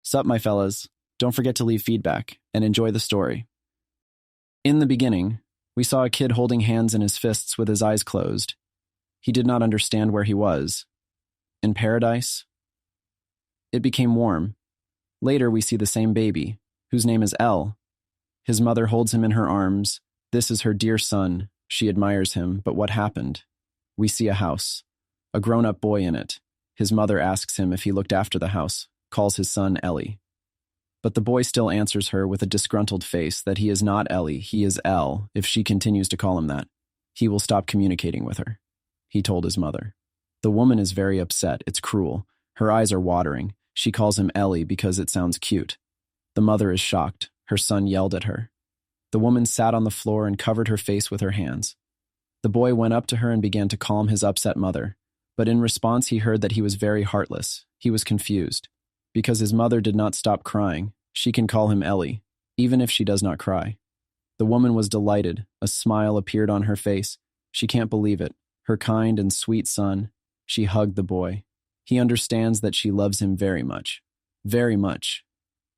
Sup, my fellas. Don't forget to leave feedback and enjoy the story. In the beginning, we saw a kid holding hands in his fists with his eyes closed. He did not understand where he was. In paradise? It became warm. Later, we see the same baby, whose name is L. His mother holds him in her arms. This is her dear son. She admires him, but what happened? We see a house, a grown-up boy in it. His mother asks him if he looked after the house, calls his son Ellie. But the boy still answers her with a disgruntled face that he is not Ellie, he is L. If she continues to call him that, he will stop communicating with her, he told his mother. The woman is very upset. It's cruel. Her eyes are watering. She calls him Ellie because it sounds cute. The mother is shocked. Her son yelled at her. The woman sat on the floor and covered her face with her hands. The boy went up to her and began to calm his upset mother, but in response he heard that he was very heartless. He was confused. Because his mother did not stop crying, she can call him Ellie, even if she does not cry. The woman was delighted. A smile appeared on her face. She can't believe it. Her kind and sweet son. She hugged the boy. He understands that she loves him very much. Very much,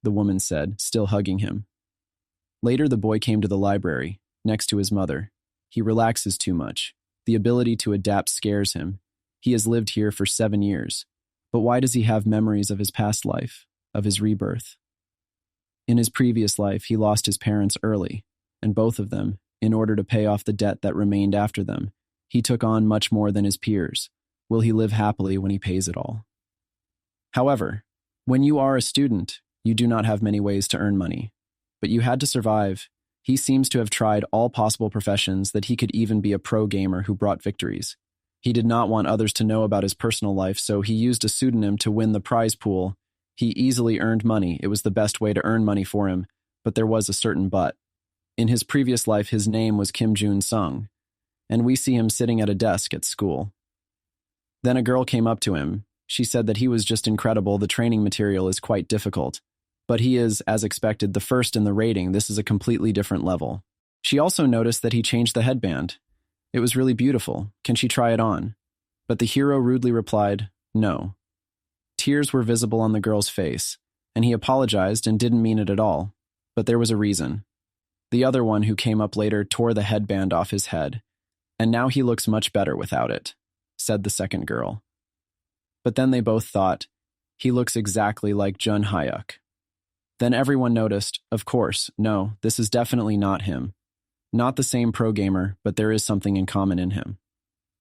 the woman said, still hugging him. Later, the boy came to the library, next to his mother. He relaxes too much. The ability to adapt scares him. He has lived here for 7 years. But why does he have memories of his past life, of his rebirth? In his previous life, he lost his parents early, and both of them, in order to pay off the debt that remained after them, he took on much more than his peers. Will he live happily when he pays it all? However, when you are a student, you do not have many ways to earn money. But you had to survive. He seems to have tried all possible professions that he could even be a pro gamer who brought victories. He did not want others to know about his personal life, so he used a pseudonym to win the prize pool. He easily earned money. It was the best way to earn money for him, but there was a certain but. In his previous life, his name was Kim Jun-sung, and we see him sitting at a desk at school. Then a girl came up to him. She said that he was just incredible. The training material is quite difficult, but he is, as expected, the first in the rating. This is a completely different level. She also noticed that he changed the headband. It was really beautiful. Can she try it on? But the hero rudely replied, no. Tears were visible on the girl's face, and he apologized and didn't mean it at all. But there was a reason. The other one who came up later tore the headband off his head, and now he looks much better without it, said the second girl. But then they both thought, he looks exactly like Jun Hyuk. Then everyone noticed, of course, no, this is definitely not him. Not the same pro gamer, but there is something in common in him.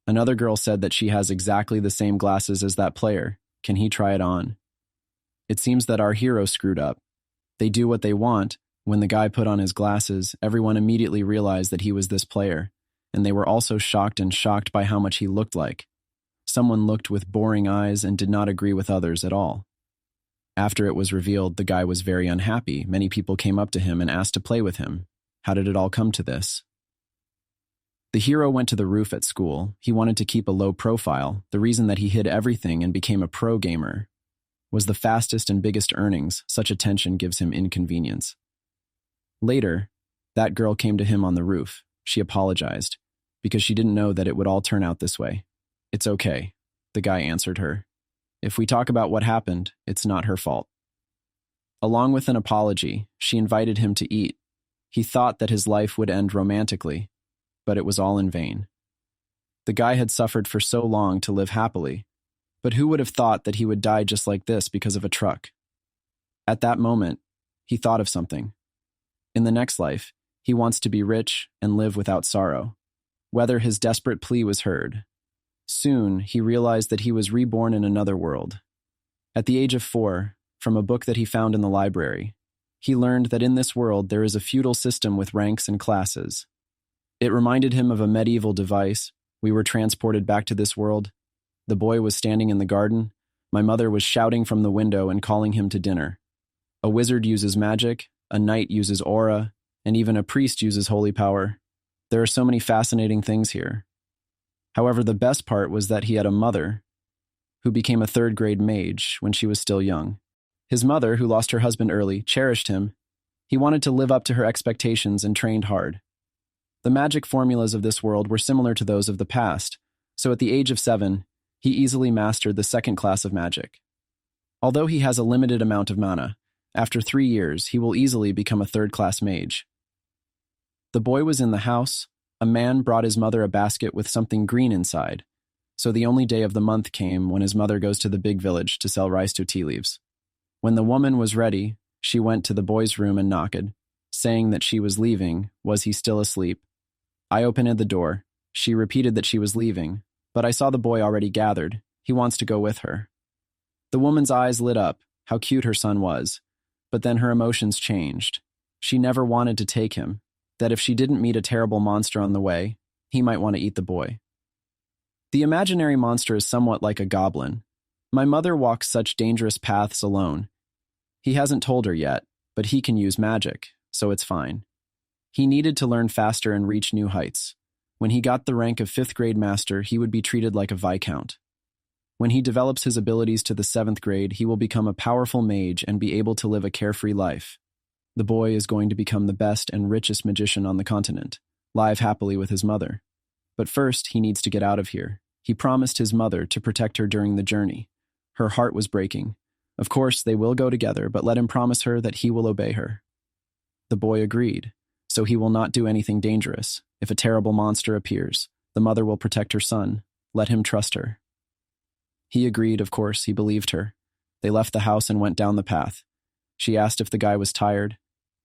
Another girl said that she has exactly the same glasses as that player. Can he try it on? It seems that our hero screwed up. They do what they want. When the guy put on his glasses, everyone immediately realized that he was this player, and they were also shocked by how much he looked like. Someone looked with boring eyes and did not agree with others at all. After it was revealed, the guy was very unhappy. Many people came up to him and asked to play with him. How did it all come to this? The hero went to the roof at school. He wanted to keep a low profile. The reason that he hid everything and became a pro gamer was the fastest and biggest earnings. Such attention gives him inconvenience. Later, that girl came to him on the roof. She apologized because she didn't know that it would all turn out this way. It's okay, the guy answered her. If we talk about what happened, it's not her fault. Along with an apology, she invited him to eat. He thought that his life would end romantically, but it was all in vain. The guy had suffered for so long to live happily, but who would have thought that he would die just like this because of a truck? At that moment, he thought of something. In the next life, he wants to be rich and live without sorrow. Whether his desperate plea was heard. Soon, he realized that he was reborn in another world. At the age of 4, from a book that he found in the library, he learned that in this world there is a feudal system with ranks and classes. It reminded him of a medieval device. We were transported back to this world. The boy was standing in the garden. My mother was shouting from the window and calling him to dinner. A wizard uses magic, a knight uses aura, and even a priest uses holy power. There are so many fascinating things here. However, the best part was that he had a mother who became a third-grade mage when she was still young. His mother, who lost her husband early, cherished him. He wanted to live up to her expectations and trained hard. The magic formulas of this world were similar to those of the past, so at the age of 7, he easily mastered the second class of magic. Although he has a limited amount of mana, After 3 years, he will easily become a third-class mage. The boy was in the house. A man brought his mother a basket with something green inside. So the only day of the month came when his mother goes to the big village to sell rice to tea leaves. When the woman was ready, she went to the boy's room and knocked, saying that she was leaving. Was he still asleep? I opened the door. She repeated that she was leaving, but I saw the boy already gathered. He wants to go with her. The woman's eyes lit up, how cute her son was, but then her emotions changed. She never wanted to take him, that if she didn't meet a terrible monster on the way, he might want to eat the boy. The imaginary monster is somewhat like a goblin. My mother walks such dangerous paths alone. He hasn't told her yet, but he can use magic, so it's fine. He needed to learn faster and reach new heights. When he got the rank of 5th grade master, he would be treated like a viscount. When he develops his abilities to the 7th grade, he will become a powerful mage and be able to live a carefree life. The boy is going to become the best and richest magician on the continent, live happily with his mother. But first, he needs to get out of here. He promised his mother to protect her during the journey. Her heart was breaking. Of course, they will go together, but let him promise her that he will obey her. The boy agreed, so he will not do anything dangerous. If a terrible monster appears, the mother will protect her son. Let him trust her. He agreed, of course, he believed her. They left the house and went down the path. She asked if the guy was tired.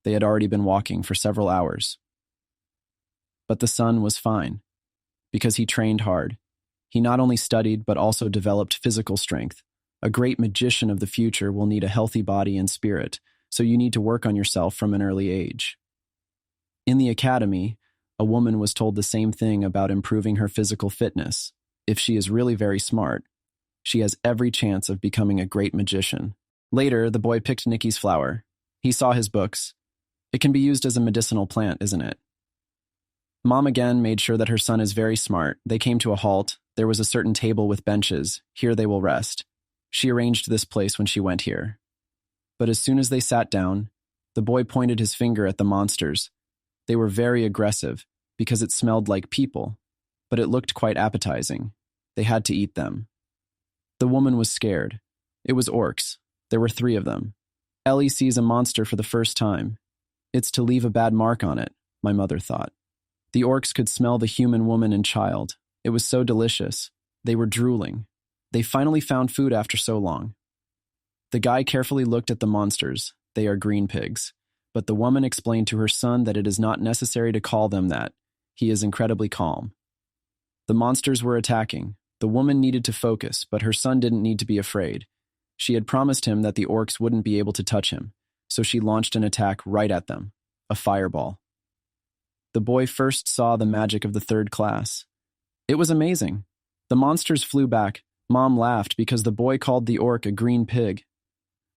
They had already been walking for several hours. But the son was fine, because he trained hard. He not only studied, but also developed physical strength. A great magician of the future will need a healthy body and spirit, so you need to work on yourself from an early age. In the academy, a woman was told the same thing about improving her physical fitness. If she is really very smart, she has every chance of becoming a great magician. Later, the boy picked Nicky's flower. He saw his books. It can be used as a medicinal plant, isn't it? Mom again made sure that her son is very smart. They came to a halt. There was a certain table with benches. Here they will rest. She arranged this place when she went here. But as soon as they sat down, the boy pointed his finger at the monsters. They were very aggressive because it smelled like people, but it looked quite appetizing. They had to eat them. The woman was scared. It was orcs. There were 3 of them. Ellie sees a monster for the first time. It's to leave a bad mark on it, my mother thought. The orcs could smell the human woman and child. It was so delicious. They were drooling. They finally found food after so long. The guy carefully looked at the monsters. They are green pigs. But the woman explained to her son that it is not necessary to call them that. He is incredibly calm. The monsters were attacking. The woman needed to focus, but her son didn't need to be afraid. She had promised him that the orcs wouldn't be able to touch him, so she launched an attack right at them, a fireball. The boy first saw the magic of the 3rd class. It was amazing. The monsters flew back. Mom laughed because the boy called the orc a green pig.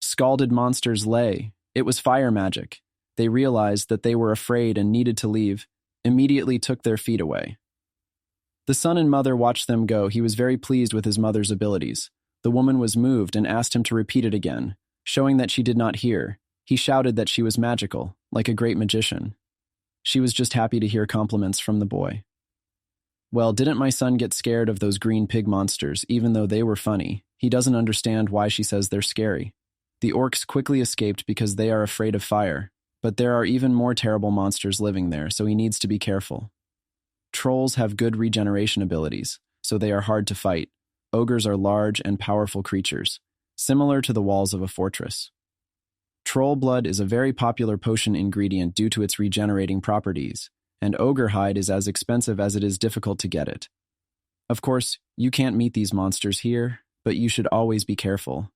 Scalded monsters lay. It was fire magic. They realized that they were afraid and needed to leave, immediately took their feet away. The son and mother watched them go. He was very pleased with his mother's abilities. The woman was moved and asked him to repeat it again, showing that she did not hear. He shouted that she was magical, like a great magician. She was just happy to hear compliments from the boy. Well, didn't my son get scared of those green pig monsters, even though they were funny? He doesn't understand why she says they're scary. The orcs quickly escaped because they are afraid of fire, but there are even more terrible monsters living there, so he needs to be careful. Trolls have good regeneration abilities, so they are hard to fight. Ogres are large and powerful creatures, similar to the walls of a fortress. Troll blood is a very popular potion ingredient due to its regenerating properties, and ogre hide is as expensive as it is difficult to get it. Of course, you can't meet these monsters here, but you should always be careful.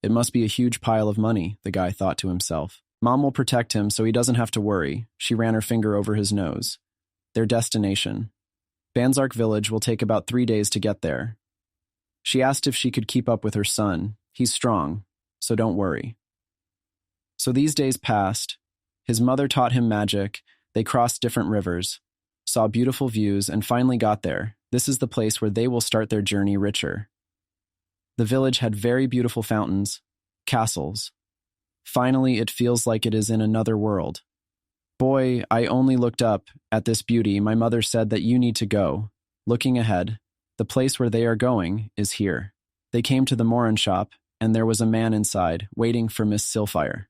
It must be a huge pile of money, the guy thought to himself. Mom will protect him so he doesn't have to worry. She ran her finger over his nose. Their destination. Banzark village will take about 3 days to get there. She asked if she could keep up with her son. He's strong, so don't worry. So these days passed. His mother taught him magic. They crossed different rivers, saw beautiful views, and finally got there. This is the place where they will start their journey richer. The village had very beautiful fountains, castles. Finally, it feels like it is in another world. Boy, I only looked up at this beauty. My mother said that you need to go. Looking ahead, the place where they are going is here. They came to the Morin shop, and there was a man inside, waiting for Miss Silfire.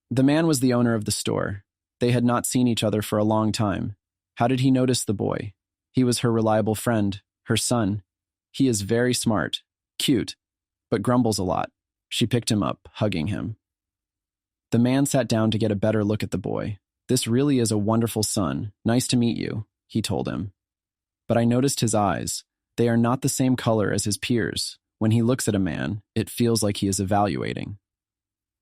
The man was the owner of the store. They had not seen each other for a long time. How did he notice the boy? He was her reliable friend, her son. He is very smart, cute, but grumbles a lot. She picked him up, hugging him. The man sat down to get a better look at the boy. This really is a wonderful son. Nice to meet you, he told him. But I noticed his eyes. They are not the same color as his peers. When he looks at a man, it feels like he is evaluating.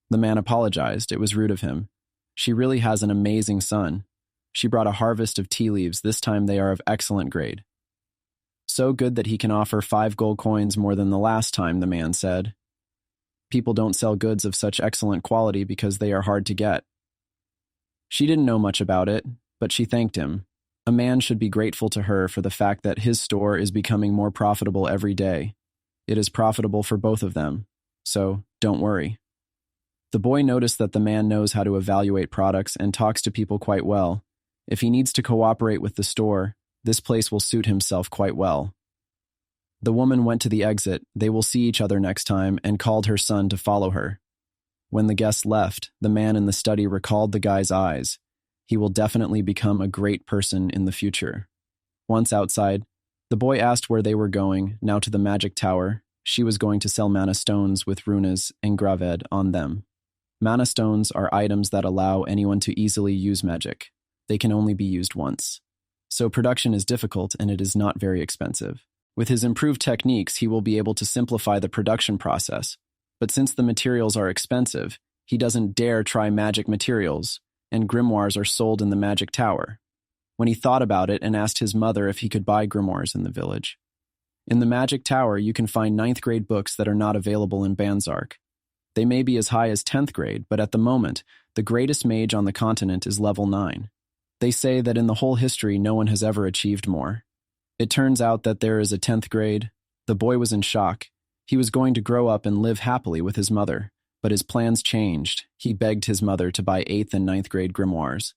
The man apologized. It was rude of him. She really has an amazing son. She brought a harvest of tea leaves. This time they are of excellent grade. So good that he can offer 5 gold coins more than the last time, the man said. People don't sell goods of such excellent quality because they are hard to get. She didn't know much about it, but she thanked him. A man should be grateful to her for the fact that his store is becoming more profitable every day. It is profitable for both of them, so don't worry. The boy noticed that the man knows how to evaluate products and talks to people quite well. If he needs to cooperate with the store, this place will suit himself quite well. The woman went to the exit. They will see each other next time, and called her son to follow her. When the guests left, the man in the study recalled the guy's eyes. He will definitely become a great person in the future. Once outside, the boy asked where they were going, now to the magic tower. She was going to sell mana stones with runas engraved on them. Mana stones are items that allow anyone to easily use magic. They can only be used once. So production is difficult and it is not very expensive. With his improved techniques, he will be able to simplify the production process. But since the materials are expensive, he doesn't dare try magic materials, and grimoires are sold in the magic tower. When he thought about it and asked his mother if he could buy grimoires in the village. In the magic tower, you can find 9th grade books that are not available in Banzark. They may be as high as 10th grade, but at the moment, the greatest mage on the continent is level 9. They say that in the whole history, no one has ever achieved more. It turns out that there is a 10th grade. The boy was in shock. He was going to grow up and live happily with his mother, but his plans changed. He begged his mother to buy 8th and 9th grade grimoires.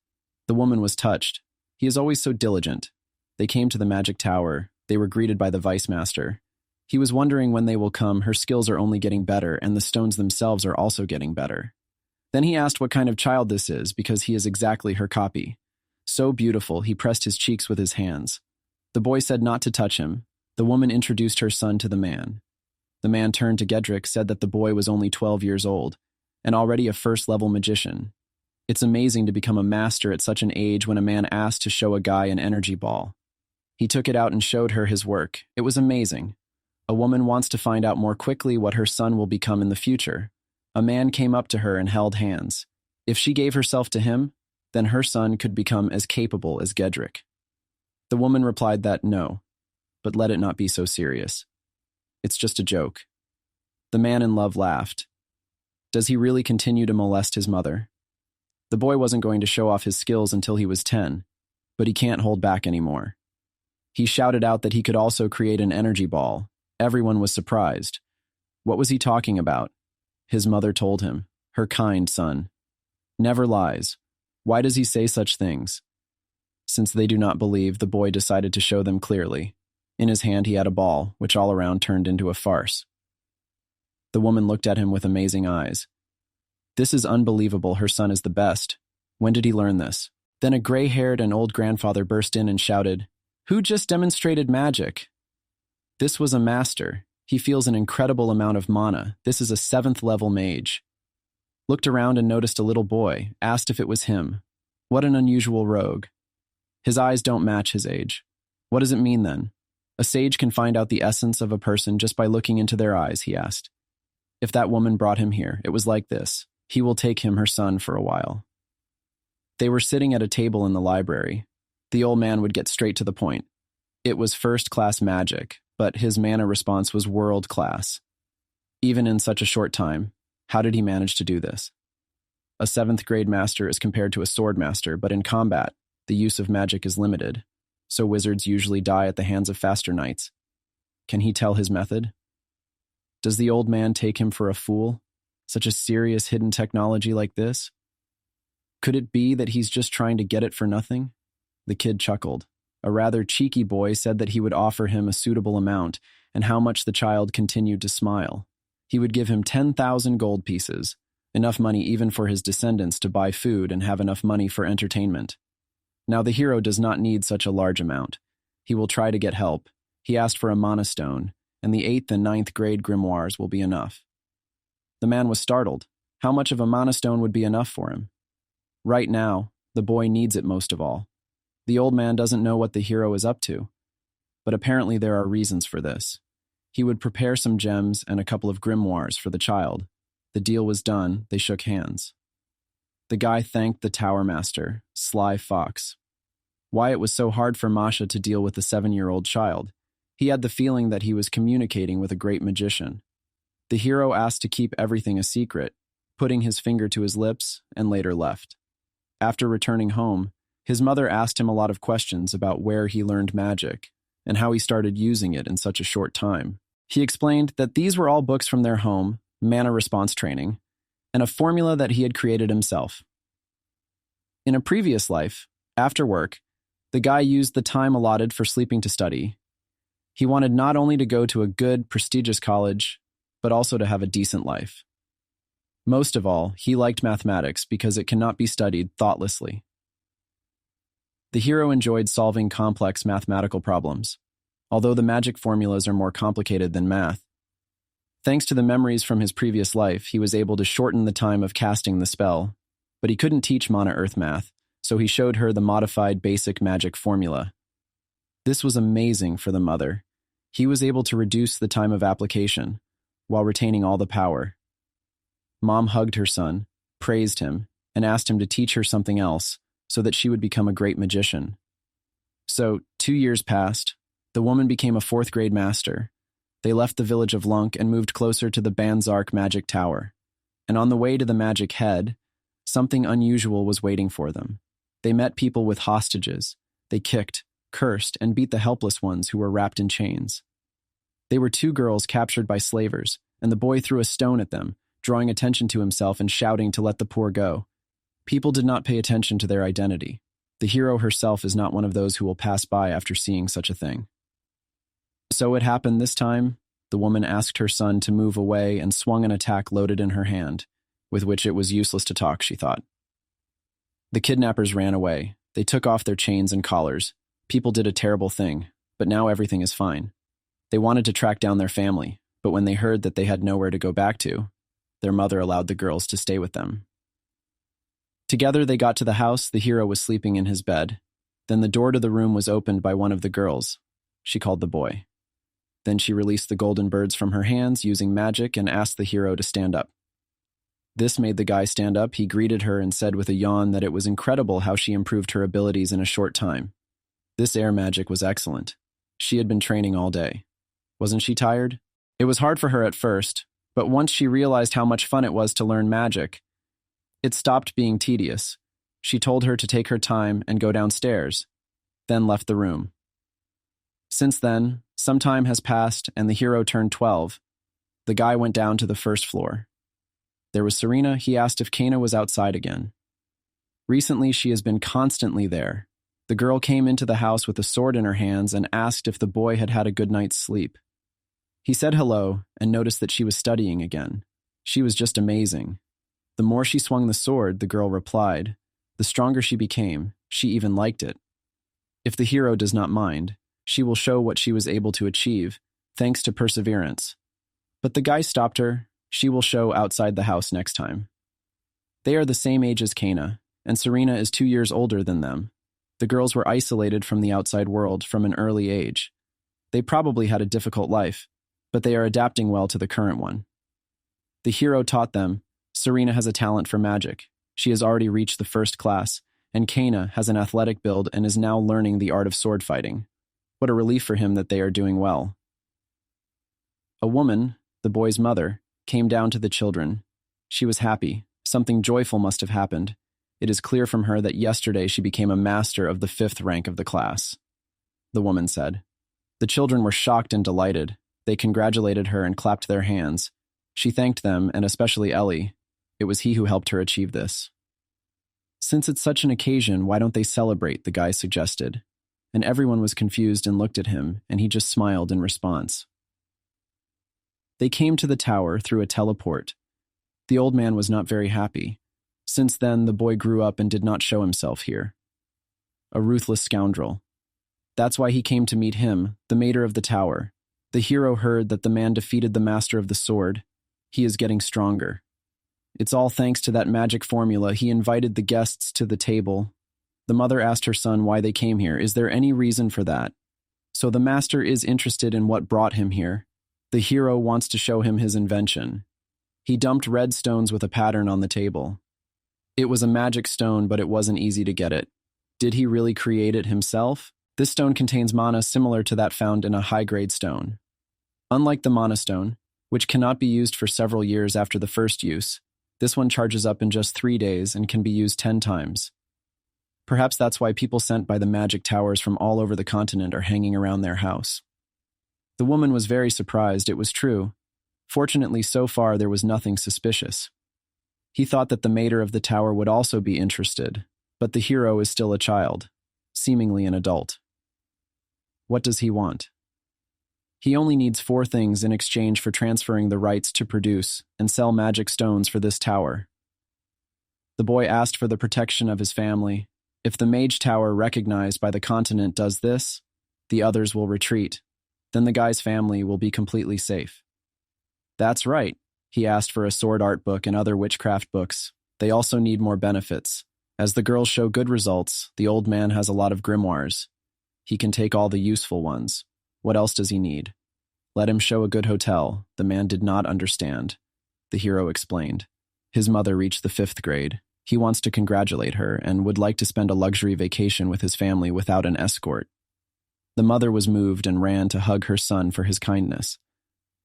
The woman was touched. He is always so diligent. They came to the magic tower. They were greeted by the vice master. He was wondering when they will come. Her skills are only getting better, and the stones themselves are also getting better. Then he asked what kind of child this is, because he is exactly her copy. So beautiful, he pressed his cheeks with his hands. The boy said not to touch him. The woman introduced her son to the man. The man turned to Gedrick, said that the boy was only 12 years old, and already a first-level magician. It's amazing to become a master at such an age when a man asked to show a guy an energy ball. He took it out and showed her his work. It was amazing. A woman wants to find out more quickly what her son will become in the future. A man came up to her and held hands. If she gave herself to him, then her son could become as capable as Gedrick. The woman replied that no, but let it not be so serious. It's just a joke. The man in love laughed. Does he really continue to molest his mother? The boy wasn't going to show off his skills until he was 10, but he can't hold back anymore. He shouted out that he could also create an energy ball. Everyone was surprised. What was he talking about? His mother told him, her kind son. Never lies. Why does he say such things? Since they do not believe, the boy decided to show them clearly. In his hand he had a ball, which all around turned into a farce. The woman looked at him with amazing eyes. This is unbelievable, her son is the best. When did he learn this? Then a gray-haired and old grandfather burst in and shouted, Who just demonstrated magic? This was a master. He feels an incredible amount of mana. This is a 7th level mage. Looked around and noticed a little boy, asked if it was him. What an unusual rogue. His eyes don't match his age. What does it mean then? A sage can find out the essence of a person just by looking into their eyes, he asked. If that woman brought him here, it was like this. He will take him her son for a while. They were sitting at a table in the library. The old man would get straight to the point. It was first-class magic, but his mana response was world-class. Even in such a short time, how did he manage to do this? A 7th grade master is compared to a sword master, but in combat, the use of magic is limited, so wizards usually die at the hands of faster knights. Can he tell his method? Does the old man take him for a fool? Such a serious hidden technology like this? Could it be that he's just trying to get it for nothing? The kid chuckled. A rather cheeky boy said that he would offer him a suitable amount, and how much the child continued to smile. He would give him 10,000 gold pieces. enough money even for his descendants to buy food and have enough money for entertainment. Now the hero does not need such a large amount. He will try to get help. He asked for a mana stone, and the 8th and 9th grade grimoires will be enough. The man was startled. How much of a mana stone would be enough for him? Right now, the boy needs it most of all. The old man doesn't know what the hero is up to, but apparently there are reasons for this. He would prepare some gems and a couple of grimoires for the child. The deal was done, they shook hands. The guy thanked the tower master, Sly Fox. Why it was so hard for Masha to deal with the 7-year-old child. He had the feeling that he was communicating with a great magician. The hero asked to keep everything a secret, putting his finger to his lips, and later left. After returning home, his mother asked him a lot of questions about where he learned magic and how he started using it in such a short time. He explained that these were all books from their home, mana response training, and a formula that he had created himself. In a previous life, after work, the guy used the time allotted for sleeping to study. He wanted not only to go to a good, prestigious college, but also to have a decent life. Most of all, he liked mathematics because it cannot be studied thoughtlessly. The hero enjoyed solving complex mathematical problems, although the magic formulas are more complicated than math. Thanks to the memories from his previous life, he was able to shorten the time of casting the spell, but he couldn't teach Mana Earth math, so he showed her the modified basic magic formula. This was amazing for the mother. He was able to reduce the time of application, while retaining all the power. Mom hugged her son, praised him, and asked him to teach her something else so that she would become a great magician. So, 2 years passed. The woman became a 4th grade master. They left the village of Lunk and moved closer to the Banzark Magic Tower. And on the way to the Magic Head, something unusual was waiting for them. They met people with hostages. They kicked, cursed, and beat the helpless ones who were wrapped in chains. They were 2 girls captured by slavers, and the boy threw a stone at them, drawing attention to himself and shouting to let the poor go. People did not pay attention to their identity. The hero herself is not one of those who will pass by after seeing such a thing. So it happened this time. The woman asked her son to move away and swung an attack loaded in her hand, with which it was useless to talk, she thought. The kidnappers ran away. They took off their chains and collars. People did a terrible thing, but now everything is fine. They wanted to track down their family, but when they heard that they had nowhere to go back to, their mother allowed the girls to stay with them. Together they got to the house. The hero was sleeping in his bed. Then the door to the room was opened by one of the girls. She called the boy. Then she released the golden birds from her hands using magic and asked the hero to stand up. This made the guy stand up. He greeted her and said with a yawn that it was incredible how she improved her abilities in a short time. This air magic was excellent. She had been training all day. Wasn't she tired? It was hard for her at first, but once she realized how much fun it was to learn magic, it stopped being tedious. She told her to take her time and go downstairs, then left the room. Since then, some time has passed and the hero turned 12. The guy went down to the first floor. There was Serena. He asked if Kana was outside again. Recently, she has been constantly there. The girl came into the house with a sword in her hands and asked if the boy had had a good night's sleep. He said hello and noticed that she was studying again. She was just amazing. The more she swung the sword, the girl replied, the stronger she became. She even liked it. If the hero does not mind, she will show what she was able to achieve, thanks to perseverance. But the guy stopped her. She will show outside the house next time. They are the same age as Kana, and Serena is 2 years older than them. The girls were isolated from the outside world from an early age. They probably had a difficult life, but they are adapting well to the current one. The hero taught them. Serena has a talent for magic. She has already reached the 1st class, and Kana has an athletic build and is now learning the art of sword fighting. What a relief for him that they are doing well. A woman, the boy's mother, came down to the children. She was happy. Something joyful must have happened. It is clear from her that yesterday she became a master of the 5th rank of the class. The woman said. The children were shocked and delighted. They congratulated her and clapped their hands. She thanked them, and especially Ellie. It was he who helped her achieve this. Since it's such an occasion, why don't they celebrate, the guy suggested. And everyone was confused and looked at him, and he just smiled in response. They came to the tower through a teleport. The old man was not very happy. Since then, the boy grew up and did not show himself here. A ruthless scoundrel. That's why he came to meet him, the mater of the tower. The hero heard that the man defeated the master of the sword. He is getting stronger. It's all thanks to that magic formula. He invited the guests to the table. The mother asked her son why they came here. Is there any reason for that? So the master is interested in what brought him here. The hero wants to show him his invention. He dumped red stones with a pattern on the table. It was a magic stone, but it wasn't easy to get it. Did he really create it himself? This stone contains mana similar to that found in a high-grade stone. Unlike the mana stone, which cannot be used for several years after the first use, this one charges up in just 3 days and can be used 10 times. Perhaps that's why people sent by the magic towers from all over the continent are hanging around their house. The woman was very surprised. It was true. Fortunately, so far there was nothing suspicious. He thought that the mater of the tower would also be interested, but the hero is still a child, seemingly an adult. What does he want? He only needs 4 things in exchange for transferring the rights to produce and sell magic stones for this tower. The boy asked for the protection of his family. If the mage tower recognized by the continent does this, the others will retreat. Then the guy's family will be completely safe. That's right. He asked for a sword art book and other witchcraft books. They also need more benefits. As the girls show good results, the old man has a lot of grimoires. He can take all the useful ones. What else does he need? Let him show a good hotel. The man did not understand. The hero explained. His mother reached the 5th grade. He wants to congratulate her and would like to spend a luxury vacation with his family without an escort. The mother was moved and ran to hug her son for his kindness.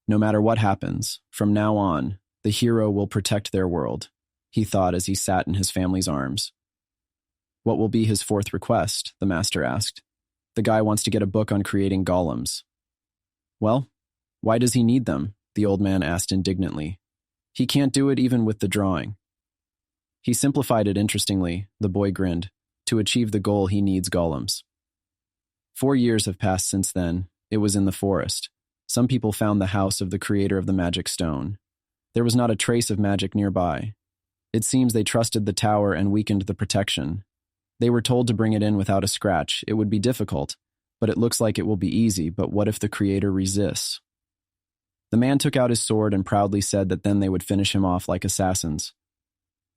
No matter what happens, from now on, the hero will protect their world, he thought as he sat in his family's arms. What will be his 4th request? The master asked. The guy wants to get a book on creating golems. Well, why does he need them? The old man asked indignantly. He can't do it even with the drawing. He simplified it interestingly, the boy grinned. To achieve the goal, he needs golems. 4 years have passed since then. It was in the forest. Some people found the house of the creator of the magic stone. There was not a trace of magic nearby. It seems they trusted the tower and weakened the protection. They were told to bring it in without a scratch. It would be difficult, but it looks like it will be easy. But what if the creator resists? The man took out his sword and proudly said that then they would finish him off like assassins.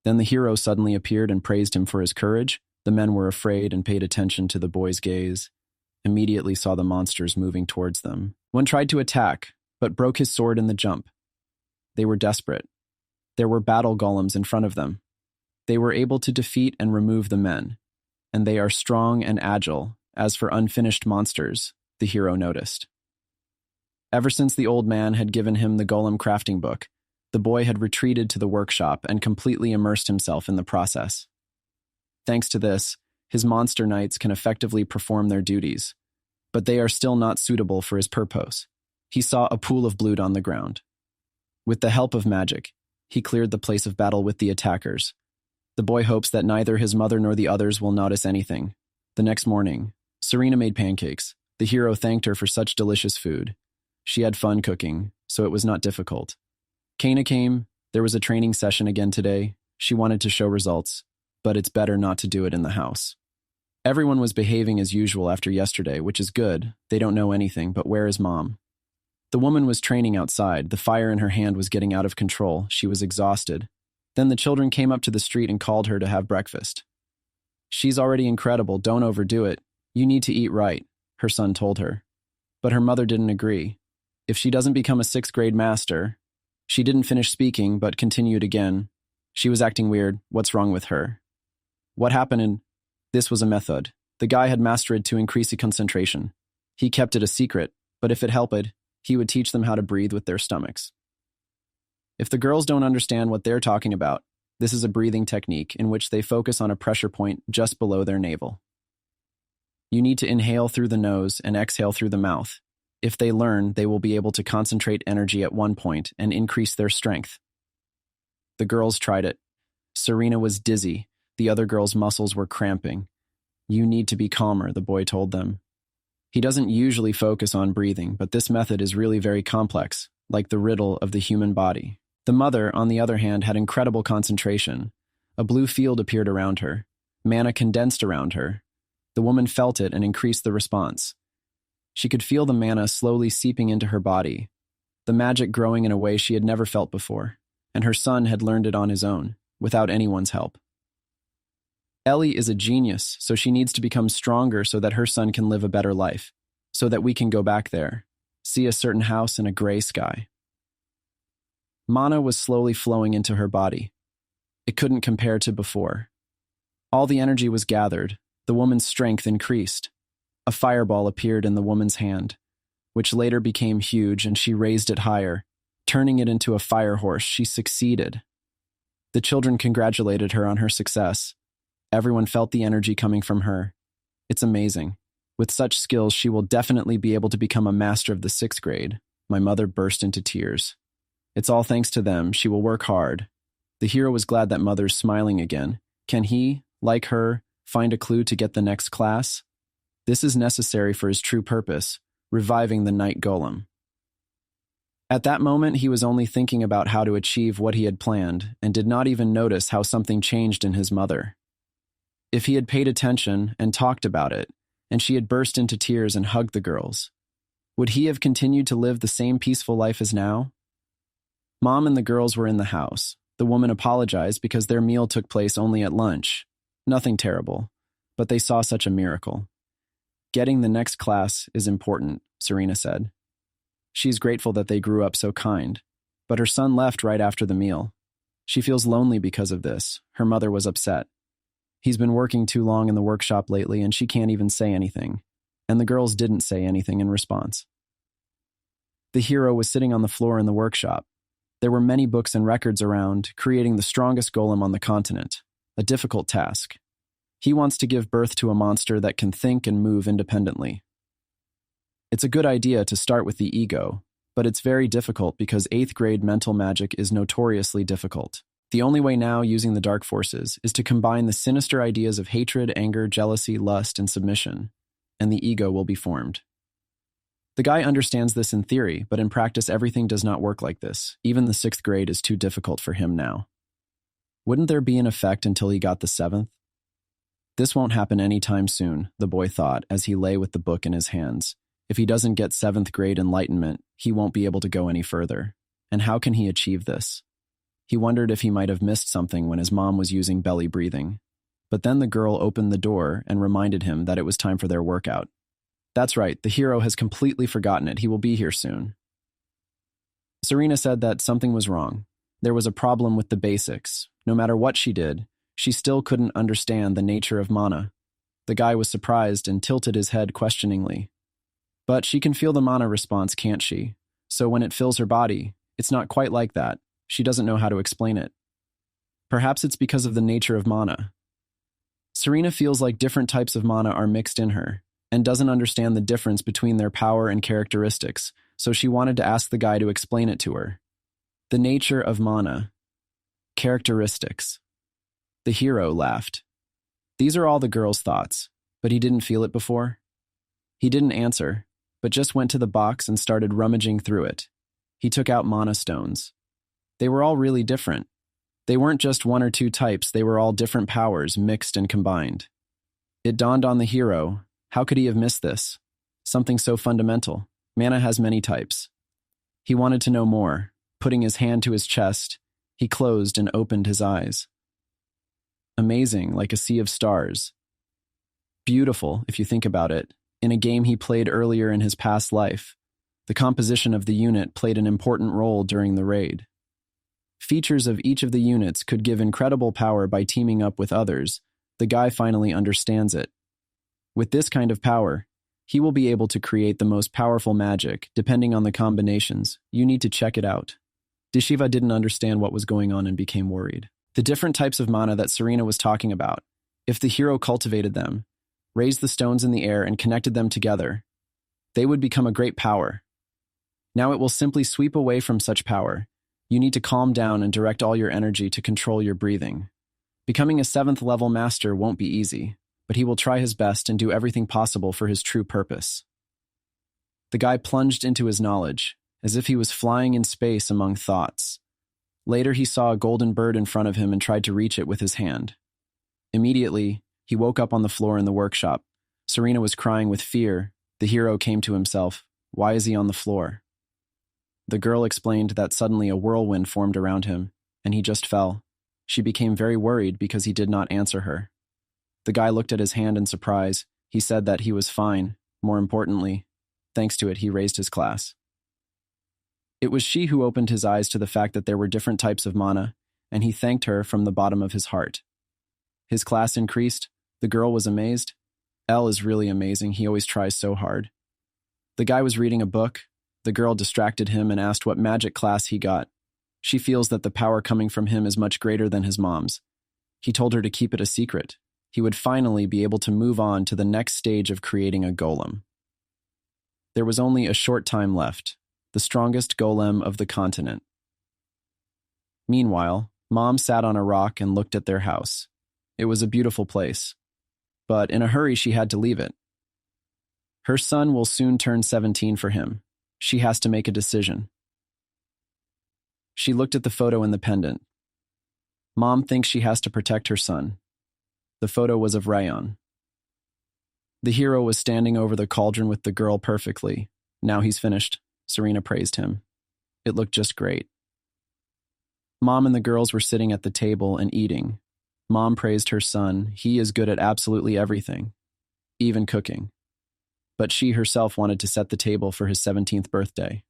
Then the hero suddenly appeared and praised him for his courage. The men were afraid and paid attention to the boy's gaze. Immediately saw the monsters moving towards them. One tried to attack, but broke his sword in the jump. They were desperate. There were battle golems in front of them. They were able to defeat and remove the men, and they are strong and agile. As for unfinished monsters, the hero noticed. Ever since the old man had given him the golem crafting book, the boy had retreated to the workshop and completely immersed himself in the process. Thanks to this, his monster knights can effectively perform their duties, but they are still not suitable for his purpose. He saw a pool of blood on the ground. With the help of magic, he cleared the place of battle with the attackers. The boy hopes that neither his mother nor the others will notice anything. The next morning, Serena made pancakes. The hero thanked her for such delicious food. She had fun cooking, so it was not difficult. Kana came. There was a training session again today. She wanted to show results, but it's better not to do it in the house. Everyone was behaving as usual after yesterday, which is good. They don't know anything, but where is Mom? The woman was training outside. The fire in her hand was getting out of control. She was exhausted. Then the children came up to the street and called her to have breakfast. She's already incredible. Don't overdo it. You need to eat right, her son told her. But her mother didn't agree. If she doesn't become a 6th grade master... She didn't finish speaking, but continued again. She was acting weird. What's wrong with her? What happened? This was a method. The guy had mastered to increase the concentration. He kept it a secret, but if it helped, he would teach them how to breathe with their stomachs. If the girls don't understand what they're talking about, this is a breathing technique in which they focus on a pressure point just below their navel. You need to inhale through the nose and exhale through the mouth. If they learn, they will be able to concentrate energy at one point and increase their strength. The girls tried it. Serena was dizzy. The other girls' muscles were cramping. You need to be calmer, the boy told them. He doesn't usually focus on breathing, but this method is really very complex, like the riddle of the human body. The mother, on the other hand, had incredible concentration. A blue field appeared around her. Mana condensed around her. The woman felt it and increased the response. She could feel the mana slowly seeping into her body, the magic growing in a way she had never felt before, and her son had learned it on his own, without anyone's help. Ellie is a genius, so she needs to become stronger so that her son can live a better life, so that we can go back there, see a certain house and a gray sky. Mana was slowly flowing into her body. It couldn't compare to before. All the energy was gathered, the woman's strength increased. A fireball appeared in the woman's hand, which later became huge, and she raised it higher. Turning it into a fire horse, she succeeded. The children congratulated her on her success. Everyone felt the energy coming from her. It's amazing. With such skills, she will definitely be able to become a master of the 6th grade. My mother burst into tears. It's all thanks to them. She will work hard. The hero was glad that Mother's smiling again. Can he, like her, find a clue to get the next class? This is necessary for his true purpose, reviving the night golem. At that moment, he was only thinking about how to achieve what he had planned and did not even notice how something changed in his mother. If he had paid attention and talked about it, and she had burst into tears and hugged the girls, would he have continued to live the same peaceful life as now? Mom and the girls were in the house. The woman apologized because their meal took place only at lunch. Nothing terrible, but they saw such a miracle. Getting the next class is important, Serena said. She's grateful that they grew up so kind, but her son left right after the meal. She feels lonely because of this. Her mother was upset. He's been working too long in the workshop lately, and she can't even say anything. And the girls didn't say anything in response. The hero was sitting on the floor in the workshop. There were many books and records around, creating the strongest golem on the continent, a difficult task. He wants to give birth to a monster that can think and move independently. It's a good idea to start with the ego, but it's very difficult because 8th grade mental magic is notoriously difficult. The only way now, using the dark forces, is to combine the sinister ideas of hatred, anger, jealousy, lust, and submission, and the ego will be formed. The guy understands this in theory, but in practice everything does not work like this. Even the 6th grade is too difficult for him now. Wouldn't there be an effect until he got the 7th? This won't happen anytime soon, the boy thought as he lay with the book in his hands. If he doesn't get 7th grade enlightenment, he won't be able to go any further. And how can he achieve this? He wondered if he might have missed something when his mom was using belly breathing. But then the girl opened the door and reminded him that it was time for their workout. That's right, the hero has completely forgotten it. He will be here soon. Serena said that something was wrong. There was a problem with the basics. No matter what she did, she still couldn't understand the nature of mana. The guy was surprised and tilted his head questioningly. But she can feel the mana response, can't she? So when it fills her body, it's not quite like that. She doesn't know how to explain it. Perhaps it's because of the nature of mana. Serena feels like different types of mana are mixed in her, and doesn't understand the difference between their power and characteristics, so she wanted to ask the guy to explain it to her. The nature of mana. Characteristics. The hero laughed. These are all the girl's thoughts, but he didn't feel it before. He didn't answer, but just went to the box and started rummaging through it. He took out mana stones. They were all really different. They weren't just 1 or 2 types, they were all different powers mixed and combined. It dawned on the hero, how could he have missed this? Something so fundamental. Mana has many types. He wanted to know more. Putting his hand to his chest, he closed and opened his eyes. Amazing, like a sea of stars. Beautiful, if you think about it. In a game he played earlier in his past life, the composition of the unit played an important role during the raid. Features of each of the units could give incredible power by teaming up with others. The guy finally understands it. With this kind of power, he will be able to create the most powerful magic, depending on the combinations. You need to check it out. Deshiva didn't understand what was going on and became worried. The different types of mana that Serena was talking about, if the hero cultivated them, raised the stones in the air and connected them together, they would become a great power. Now it will simply sweep away from such power. You need to calm down and direct all your energy to control your breathing. Becoming a 7th level master won't be easy, but he will try his best and do everything possible for his true purpose. The guy plunged into his knowledge, as if he was flying in space among thoughts. Later, he saw a golden bird in front of him and tried to reach it with his hand. Immediately, he woke up on the floor in the workshop. Serena was crying with fear. The hero came to himself. Why is he on the floor? The girl explained that suddenly a whirlwind formed around him, and he just fell. She became very worried because he did not answer her. The guy looked at his hand in surprise. He said that he was fine. More importantly, thanks to it, he raised his class. It was she who opened his eyes to the fact that there were different types of mana, and he thanked her from the bottom of his heart. His class increased. The girl was amazed. L is really amazing. He always tries so hard. The guy was reading a book. The girl distracted him and asked what magic class he got. She feels that the power coming from him is much greater than his mom's. He told her to keep it a secret. He would finally be able to move on to the next stage of creating a golem. There was only a short time left, the strongest golem of the continent. Meanwhile, Mom sat on a rock and looked at their house. It was a beautiful place, but in a hurry she had to leave it. Her son will soon turn 17 for him. She has to make a decision. She looked at the photo in the pendant. Mom thinks she has to protect her son. The photo was of Rayon. The hero was standing over the cauldron with the girl perfectly. Now he's finished. Serena praised him. It looked just great. Mom and the girls were sitting at the table and eating. Mom praised her son. He is good at absolutely everything, even cooking. But she herself wanted to set the table for his 17th birthday.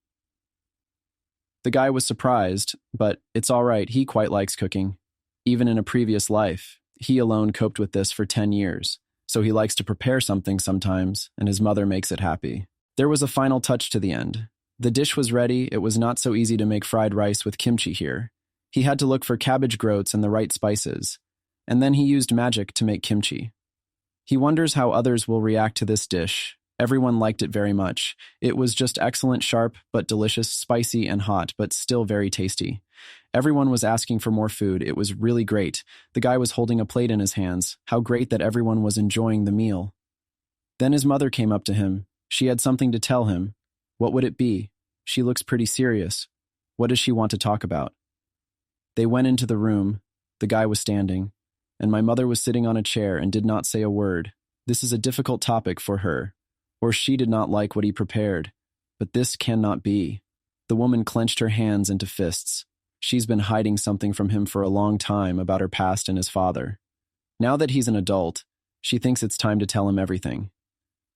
The guy was surprised, but it's all right, he quite likes cooking. Even in a previous life, he alone coped with this for 10 years, so he likes to prepare something sometimes, and his mother makes it happy. There was a final touch to the end. The dish was ready. It was not so easy to make fried rice with kimchi here. He had to look for cabbage groats and the right spices, and then he used magic to make kimchi. He wonders how others will react to this dish. Everyone liked it very much. It was just excellent, sharp, but delicious, spicy and hot, but still very tasty. Everyone was asking for more food. It was really great. The guy was holding a plate in his hands. How great that everyone was enjoying the meal. Then his mother came up to him. She had something to tell him. What would it be? She looks pretty serious. What does she want to talk about? They went into the room. The guy was standing, and my mother was sitting on a chair and did not say a word. This is a difficult topic for her. Or she did not like what he prepared. But this cannot be. The woman clenched her hands into fists. She's been hiding something from him for a long time about her past and his father. Now that he's an adult, she thinks it's time to tell him everything.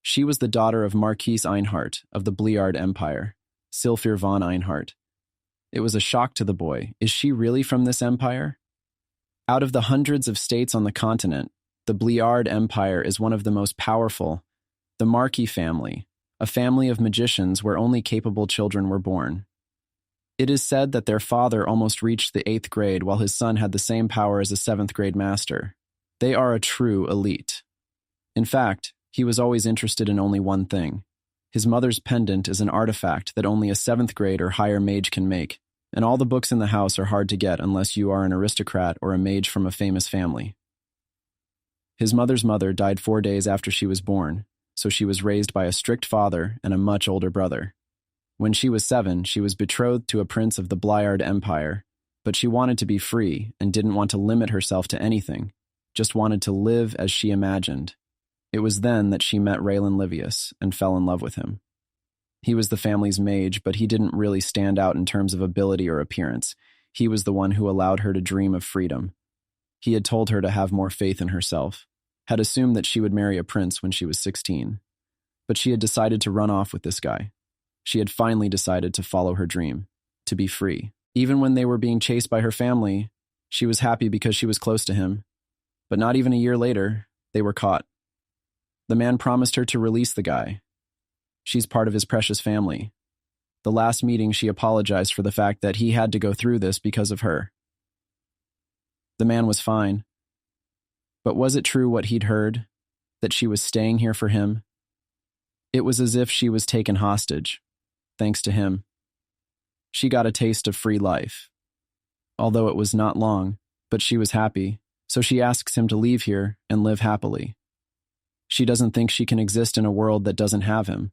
She was the daughter of Marquise Einhart of the Bliard Empire, Sylphir von Einhart. It was a shock to the boy. Is she really from this empire? Out of the hundreds of states on the continent, the Bliard Empire is one of the most powerful. The Marquis family, a family of magicians where only capable children were born. It is said that their father almost reached the 8th grade while his son had the same power as a 7th grade master. They are a true elite. In fact, he was always interested in only one thing. His mother's pendant is an artifact that only a 7th grade or higher mage can make, and all the books in the house are hard to get unless you are an aristocrat or a mage from a famous family. His mother's mother died 4 days after she was born, so she was raised by a strict father and a much older brother. When she was 7, she was betrothed to a prince of the Bliard Empire, but she wanted to be free and didn't want to limit herself to anything, just wanted to live as she imagined. It was then that she met Raylan Livius and fell in love with him. He was the family's mage, but he didn't really stand out in terms of ability or appearance. He was the one who allowed her to dream of freedom. He had told her to have more faith in herself, had assumed that she would marry a prince when she was 16. But she had decided to run off with this guy. She had finally decided to follow her dream, to be free. Even when they were being chased by her family, she was happy because she was close to him. But not even a year later, they were caught. The man promised her to release the guy. She's part of his precious family. The last meeting, she apologized for the fact that he had to go through this because of her. The man was fine. But was it true what he'd heard, that she was staying here for him? It was as if she was taken hostage, thanks to him. She got a taste of free life. Although it was not long, but she was happy, so she asks him to leave here and live happily. She doesn't think she can exist in a world that doesn't have him.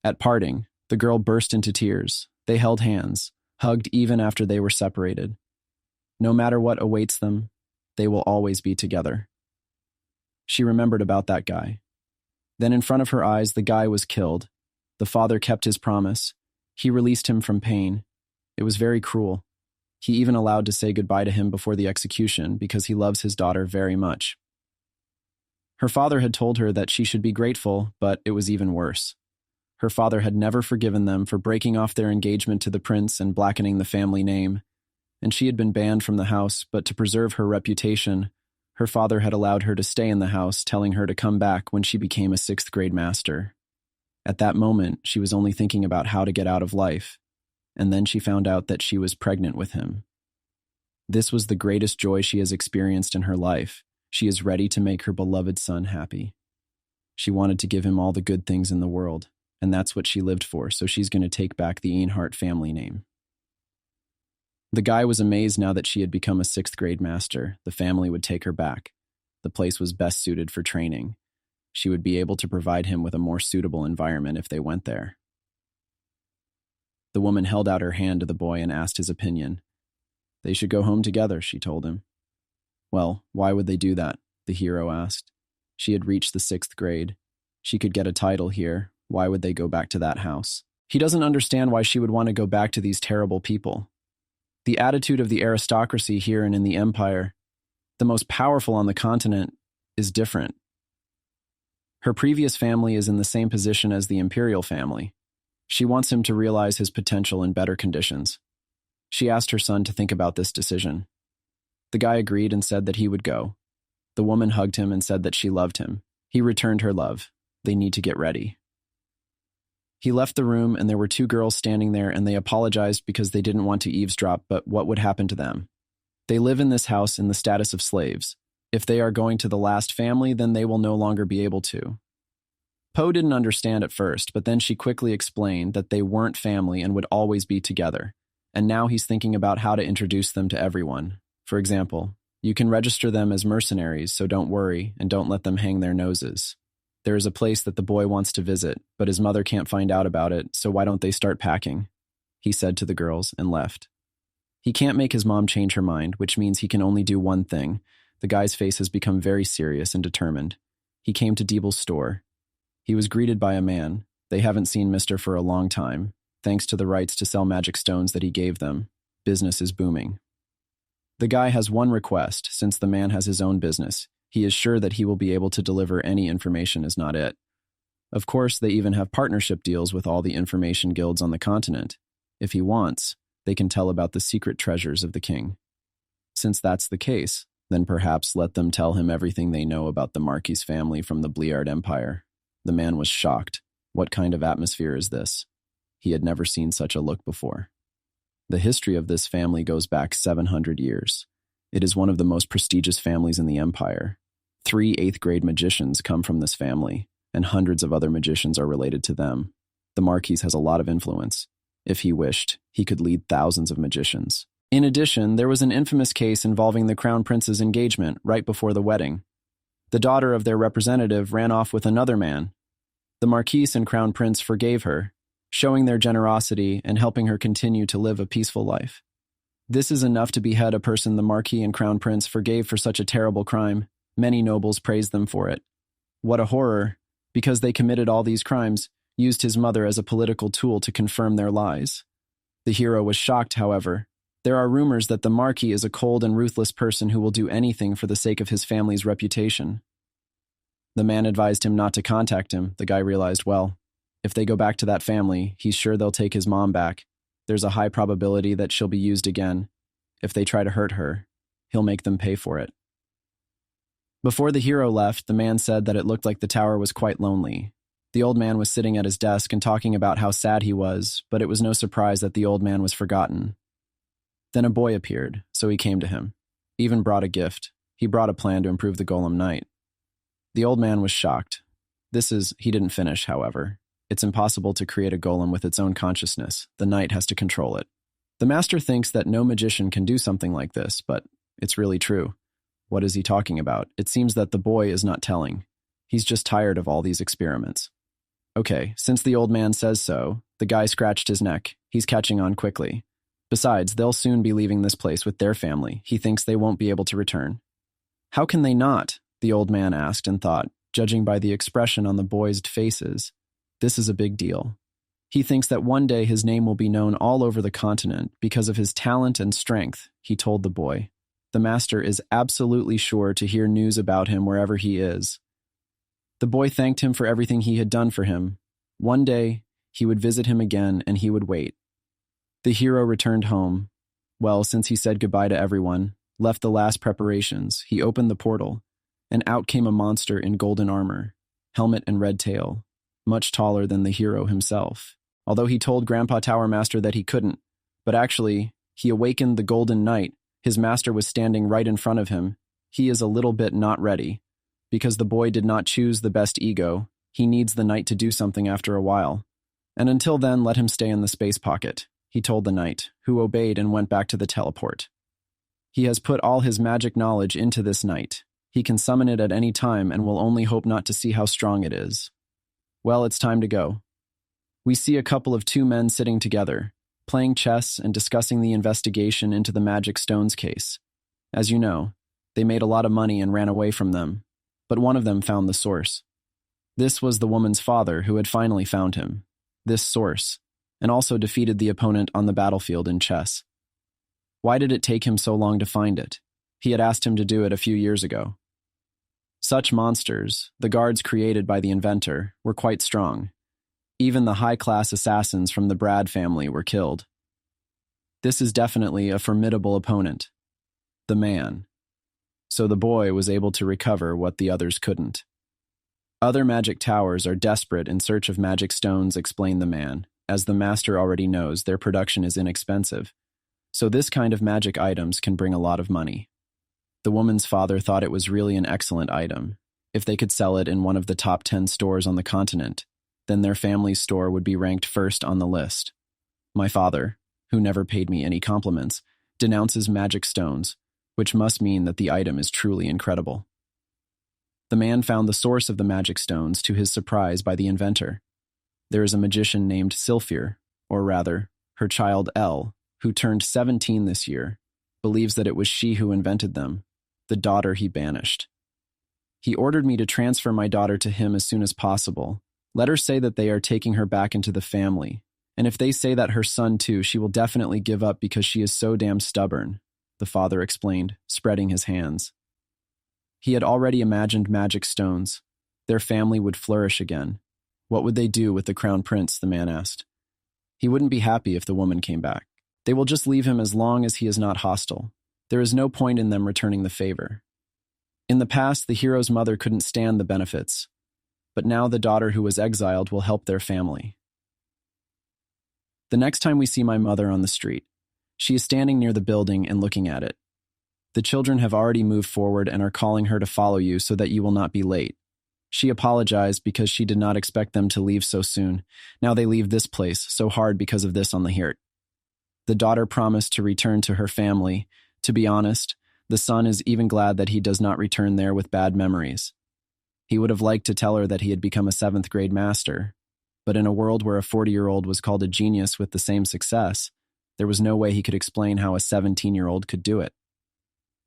At parting, the girl burst into tears. They held hands. hugged even after they were separated. No matter what awaits them, they will always be together. She remembered about that guy. Then in front of her eyes, the guy was killed. The father kept his promise. He released him from pain. It was very cruel. He even allowed to say goodbye to him before the execution because he loves his daughter very much. Her father had told her that she should be grateful, but it was even worse. Her father had never forgiven them for breaking off their engagement to the prince and blackening the family name, and she had been banned from the house, but to preserve her reputation, her father had allowed her to stay in the house, telling her to come back when she became a 6th grade master. At that moment, she was only thinking about how to get out of life, and then she found out that she was pregnant with him. This was the greatest joy she has experienced in her life. She is ready to make her beloved son happy. She wanted to give him all the good things in the world, and that's what she lived for, so she's going to take back the Einhart family name. The guy was amazed now that she had become a 6th grade master. The family would take her back. The place was best suited for training. She would be able to provide him with a more suitable environment if they went there. The woman held out her hand to the boy and asked his opinion. They should go home together, she told him. Well, why would they do that? The hero asked. She had reached the 6th grade. She could get a title here. Why would they go back to that house? He doesn't understand why she would want to go back to these terrible people. The attitude of the aristocracy here and in the empire, the most powerful on the continent, is different. Her previous family is in the same position as the imperial family. She wants him to realize his potential in better conditions. She asked her son to think about this decision. The guy agreed and said that he would go. The woman hugged him and said that she loved him. He returned her love. They need to get ready. He left the room and there were 2 girls standing there and they apologized because they didn't want to eavesdrop, but what would happen to them? They live in this house in the status of slaves. If they are going to the last family, then they will no longer be able to. Poe didn't understand at first, but then she quickly explained that they weren't family and would always be together. And now he's thinking about how to introduce them to everyone. For example, you can register them as mercenaries, so don't worry and don't let them hang their noses. There is a place that the boy wants to visit, but his mother can't find out about it, so why don't they start packing? He said to the girls and left. He can't make his mom change her mind, which means he can only do one thing. The guy's face has become very serious and determined. He came to Deeble's store. He was greeted by a man. They haven't seen Mr. for a long time. Thanks to the rights to sell magic stones that he gave them, business is booming. The guy has one request, since the man has his own business. He is sure that he will be able to deliver any information is not it. Of course, they even have partnership deals with all the information guilds on the continent. If he wants, they can tell about the secret treasures of the king. Since that's the case, then perhaps let them tell him everything they know about the Marquis family from the Bliard Empire. The man was shocked. What kind of atmosphere is this? He had never seen such a look before. The history of this family goes back 700 years. It is one of the most prestigious families in the empire. 3 8th-grade magicians come from this family, and hundreds of other magicians are related to them. The Marquis has a lot of influence. If he wished, he could lead thousands of magicians. In addition, there was an infamous case involving the Crown Prince's engagement right before the wedding. The daughter of their representative ran off with another man. The Marquis and Crown Prince forgave her, showing their generosity and helping her continue to live a peaceful life. This is enough to behead a person the Marquis and Crown Prince forgave for such a terrible crime. Many nobles praised them for it. What a horror! Because they committed all these crimes, used his mother as a political tool to confirm their lies. The hero was shocked, however. There are rumors that the Marquis is a cold and ruthless person who will do anything for the sake of his family's reputation. The man advised him not to contact him. The guy realized, well, if they go back to that family, he's sure they'll take his mom back. There's a high probability that she'll be used again. If they try to hurt her, he'll make them pay for it. Before the hero left, the man said that it looked like the tower was quite lonely. The old man was sitting at his desk and talking about how sad he was, but it was no surprise that the old man was forgotten. Then a boy appeared, so he came to him. He even brought a gift. He brought a plan to improve the golem knight. The old man was shocked. He didn't finish, however. It's impossible to create a golem with its own consciousness. The knight has to control it. The master thinks that no magician can do something like this, but it's really true. What is he talking about? It seems that the boy is not telling. He's just tired of all these experiments. Okay, since the old man says so, the guy scratched his neck. He's catching on quickly. Besides, they'll soon be leaving this place with their family. He thinks they won't be able to return. How can they not? The old man asked and thought, judging by the expression on the boys' faces. This is a big deal. He thinks that one day his name will be known all over the continent because of his talent and strength, he told the boy. The master is absolutely sure to hear news about him wherever he is. The boy thanked him for everything he had done for him. One day, he would visit him again and he would wait. The hero returned home. Well, since he said goodbye to everyone, left the last preparations, he opened the portal, and out came a monster in golden armor, helmet and red tail, much taller than the hero himself. Although he told Grandpa Tower Master that he couldn't, but actually, he awakened the Golden Knight. His master was standing right in front of him. He is a little bit not ready. Because the boy did not choose the best ego, he needs the knight to do something after a while. And until then, let him stay in the space pocket, he told the knight, who obeyed and went back to the teleport. He has put all his magic knowledge into this knight. He can summon it at any time and will only hope not to see how strong it is. Well, it's time to go. We see a couple of two men sitting together, playing chess and discussing the investigation into the magic stones case. As you know, they made a lot of money and ran away from them, but one of them found the source. This was the woman's father who had finally found him, this source, and also defeated the opponent on the battlefield in chess. Why did it take him so long to find it? He had asked him to do it a few years ago. Such monsters, the guards created by the inventor, were quite strong. Even the high-class assassins from the Brad family were killed. This is definitely a formidable opponent. The man. So the boy was able to recover what the others couldn't. Other magic towers are desperate in search of magic stones, explained the man. As the master already knows, their production is inexpensive. So this kind of magic items can bring a lot of money. The woman's father thought it was really an excellent item. If they could sell it in one of the top 10 stores on the continent, then their family's store would be ranked first on the list. My father, who never paid me any compliments, denounces magic stones, which must mean that the item is truly incredible. The man found the source of the magic stones to his surprise by the inventor. There is a magician named Sylphir, or rather, her child Elle, who turned 17 this year, believes that it was she who invented them, the daughter he banished. He ordered me to transfer my daughter to him as soon as possible. Let her say that they are taking her back into the family, and if they say that her son too, she will definitely give up because she is so damn stubborn, the father explained, spreading his hands. He had already imagined magic stones. Their family would flourish again. What would they do with the crown prince, the man asked. He wouldn't be happy if the woman came back. They will just leave him as long as he is not hostile. There is no point in them returning the favor. In the past, the hero's mother couldn't stand the benefits, but now the daughter who was exiled will help their family. The next time we see my mother on the street, she is standing near the building and looking at it. The children have already moved forward and are calling her to follow you so that you will not be late. She apologized because she did not expect them to leave so soon. Now they leave this place so hard because of this on the hirt. The daughter promised to return to her family. To be honest, the son is even glad that he does not return there with bad memories. He would have liked to tell her that he had become a 7th grade master, but in a world where a 40-year-old was called a genius with the same success, there was no way he could explain how a 17-year-old could do it.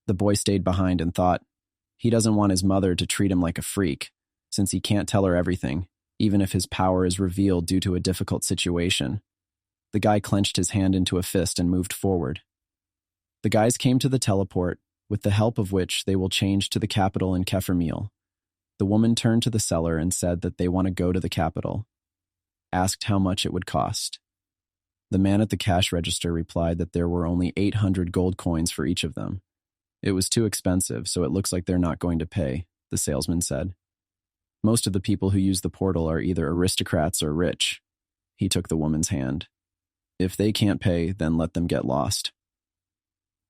The boy stayed behind and thought, he doesn't want his mother to treat him like a freak, since he can't tell her everything, even if his power is revealed due to a difficult situation. The guy clenched his hand into a fist and moved forward. The guys came to the teleport, with the help of which they will change to the capital in Kefirmeal. The woman turned to the seller and said that they want to go to the capital. Asked how much it would cost. The man at the cash register replied that there were only 800 gold coins for each of them. It was too expensive, so it looks like they're not going to pay, the salesman said. Most of the people who use the portal are either aristocrats or rich. He took the woman's hand. If they can't pay, then let them get lost.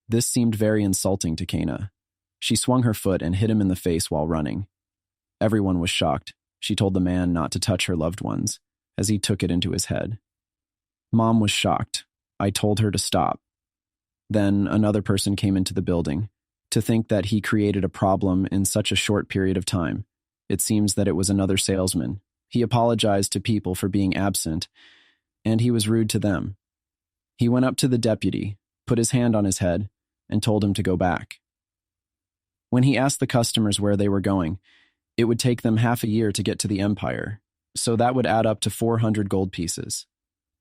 This seemed very insulting to Kana. She swung her foot and hit him in the face while running. Everyone was shocked. She told the man not to touch her loved ones, as he took it into his head. Mom was shocked. I told her to stop. Then another person came into the building. To think that he created a problem in such a short period of time. It seems that it was another salesman. He apologized to people for being absent, and he was rude to them. He went up to the deputy, put his hand on his head, and told him to go back. When he asked the customers where they were going, it would take them half a year to get to the empire, so that would add up to 400 gold pieces.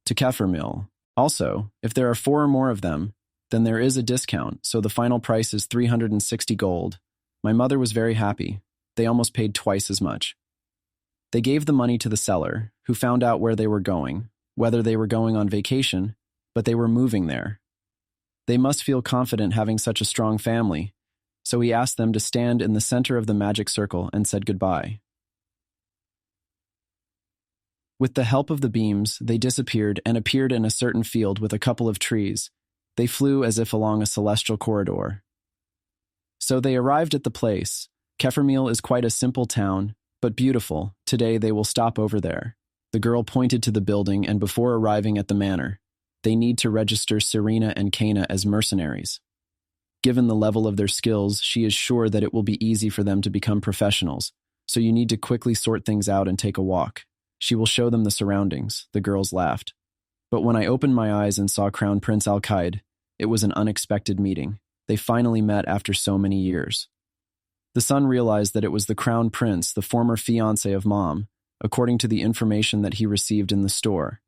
To Kefir mill. Also, if there are 4 or more of them, then there is a discount, so the final price is 360 gold. My mother was very happy. They almost paid twice as much. They gave the money to the seller, who found out where they were going, whether they were going on vacation, but they were moving there. They must feel confident having such a strong family, so he asked them to stand in the center of the magic circle and said goodbye. With the help of the beams, they disappeared and appeared in a certain field with a couple of trees. They flew as if along a celestial corridor. So they arrived at the place. Kefirmeal is quite a simple town, but beautiful. Today they will stop over there. The girl pointed to the building, and before arriving at the manor, they need to register Serena and Kana as mercenaries. Given the level of their skills, she is sure that it will be easy for them to become professionals, so you need to quickly sort things out and take a walk. She will show them the surroundings. The girls laughed. But when I opened my eyes and saw Crown Prince Al-Qaid, it was an unexpected meeting. They finally met after so many years. The son realized that it was the Crown Prince, the former fiancé of Mom, according to the information that he received in the store.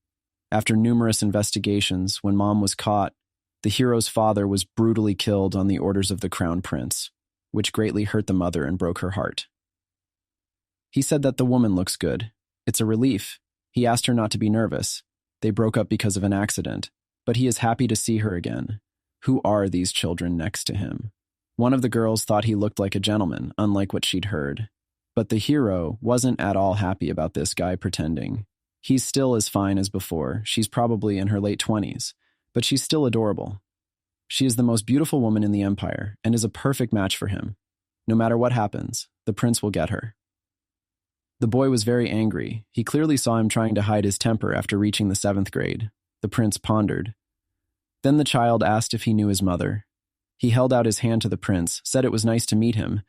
After numerous investigations, when Mom was caught, the hero's father was brutally killed on the orders of the Crown Prince, which greatly hurt the mother and broke her heart. He said that the woman looks good. It's a relief. He asked her not to be nervous. They broke up because of an accident, but he is happy to see her again. Who are these children next to him? One of the girls thought he looked like a gentleman, unlike what she'd heard. But the hero wasn't at all happy about this guy pretending. He's still as fine as before. She's probably in her late 20s, but she's still adorable. She is the most beautiful woman in the empire and is a perfect match for him. No matter what happens, the prince will get her. The boy was very angry. He clearly saw him trying to hide his temper after reaching the 7th grade. The prince pondered. Then the child asked if he knew his mother. He held out his hand to the prince, said it was nice to meet him,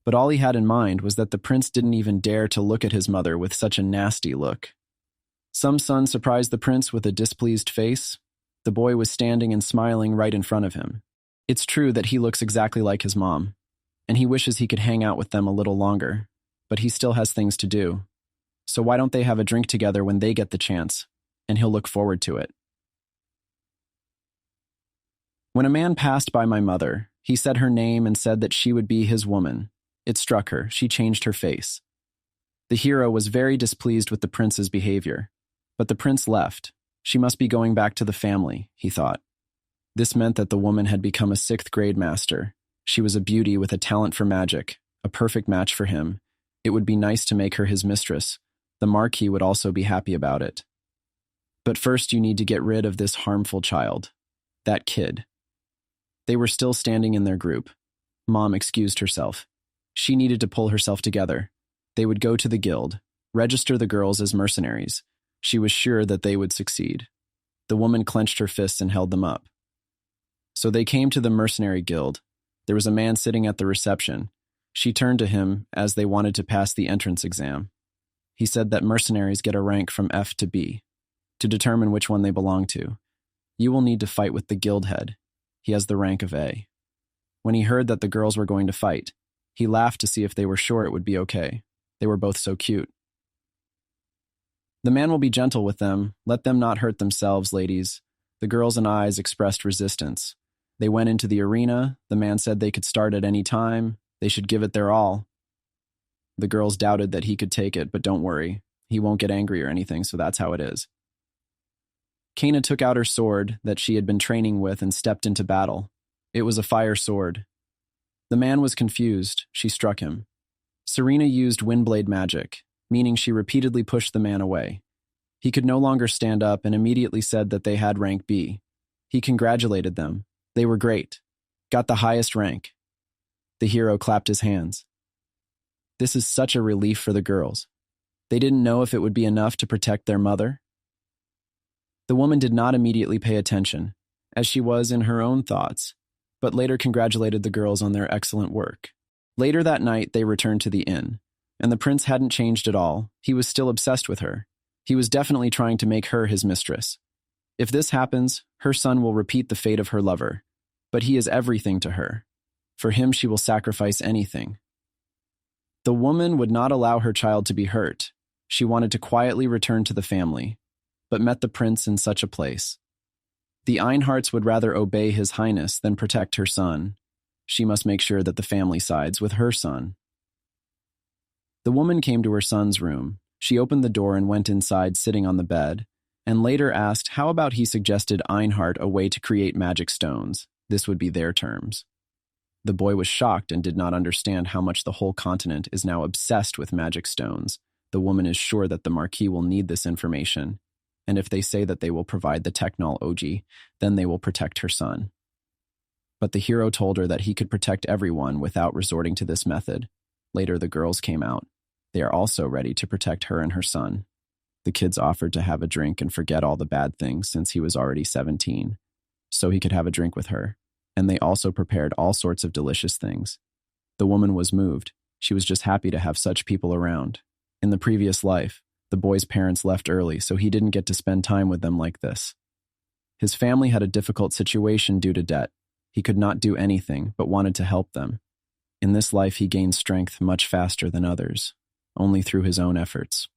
but all he had in mind was that the prince didn't even dare to look at his mother with such a nasty look. Some son surprised the prince with a displeased face. The boy was standing and smiling right in front of him. It's true that he looks exactly like his mom, and he wishes he could hang out with them a little longer, but he still has things to do. So why don't they have a drink together when they get the chance, and he'll look forward to it. When a man passed by my mother, he said her name and said that she would be his woman. It struck her. She changed her face. The hero was very displeased with the prince's behavior, but the prince left. She must be going back to the family, he thought. This meant that the woman had become a 6th grade master. She was a beauty with a talent for magic, a perfect match for him. It would be nice to make her his mistress. The Marquis would also be happy about it. But first you need to get rid of this harmful child. That kid. They were still standing in their group. Mom excused herself. She needed to pull herself together. They would go to the guild, register the girls as mercenaries. She was sure that they would succeed. The woman clenched her fists and held them up. So they came to the mercenary guild. There was a man sitting at the reception. She turned to him as they wanted to pass the entrance exam. He said that mercenaries get a rank from F to B. To determine which one they belong to, you will need to fight with the guild head. He has the rank of A. When he heard that the girls were going to fight, he laughed to see if they were sure it would be okay. They were both so cute. The man will be gentle with them. Let them not hurt themselves, ladies. The girls and eyes expressed resistance. They went into the arena. The man said they could start at any time. They should give it their all. The girls doubted that he could take it, but don't worry. He won't get angry or anything, so that's how it is. Kana took out her sword that she had been training with and stepped into battle. It was a fire sword. The man was confused. She struck him. Serena used windblade magic, meaning she repeatedly pushed the man away. He could no longer stand up and immediately said that they had rank B. He congratulated them. They were great. Got the highest rank. The hero clapped his hands. This is such a relief for the girls. They didn't know if it would be enough to protect their mother. The woman did not immediately pay attention, as she was in her own thoughts, but later congratulated the girls on their excellent work. Later that night, they returned to the inn, and the prince hadn't changed at all. He was still obsessed with her. He was definitely trying to make her his mistress. If this happens, her son will repeat the fate of her lover, but he is everything to her. For him, she will sacrifice anything. The woman would not allow her child to be hurt. She wanted to quietly return to the family, but met the prince in such a place. The Einharts would rather obey his highness than protect her son. She must make sure that the family sides with her son. The woman came to her son's room. She opened the door and went inside, sitting on the bed, and later asked how about he suggested Einhart a way to create magic stones. This would be their terms. The boy was shocked and did not understand how much the whole continent is now obsessed with magic stones. The woman is sure that the Marquis will need this information, and if they say that they will provide the technology, then they will protect her son. But the hero told her that he could protect everyone without resorting to this method. Later, the girls came out. They are also ready to protect her and her son. The kids offered to have a drink and forget all the bad things since he was already 17, so he could have a drink with her, and they also prepared all sorts of delicious things. The woman was moved. She was just happy to have such people around. In the previous life, the boy's parents left early, so he didn't get to spend time with them like this. His family had a difficult situation due to debt. He could not do anything, but wanted to help them. In this life, he gained strength much faster than others, only through his own efforts.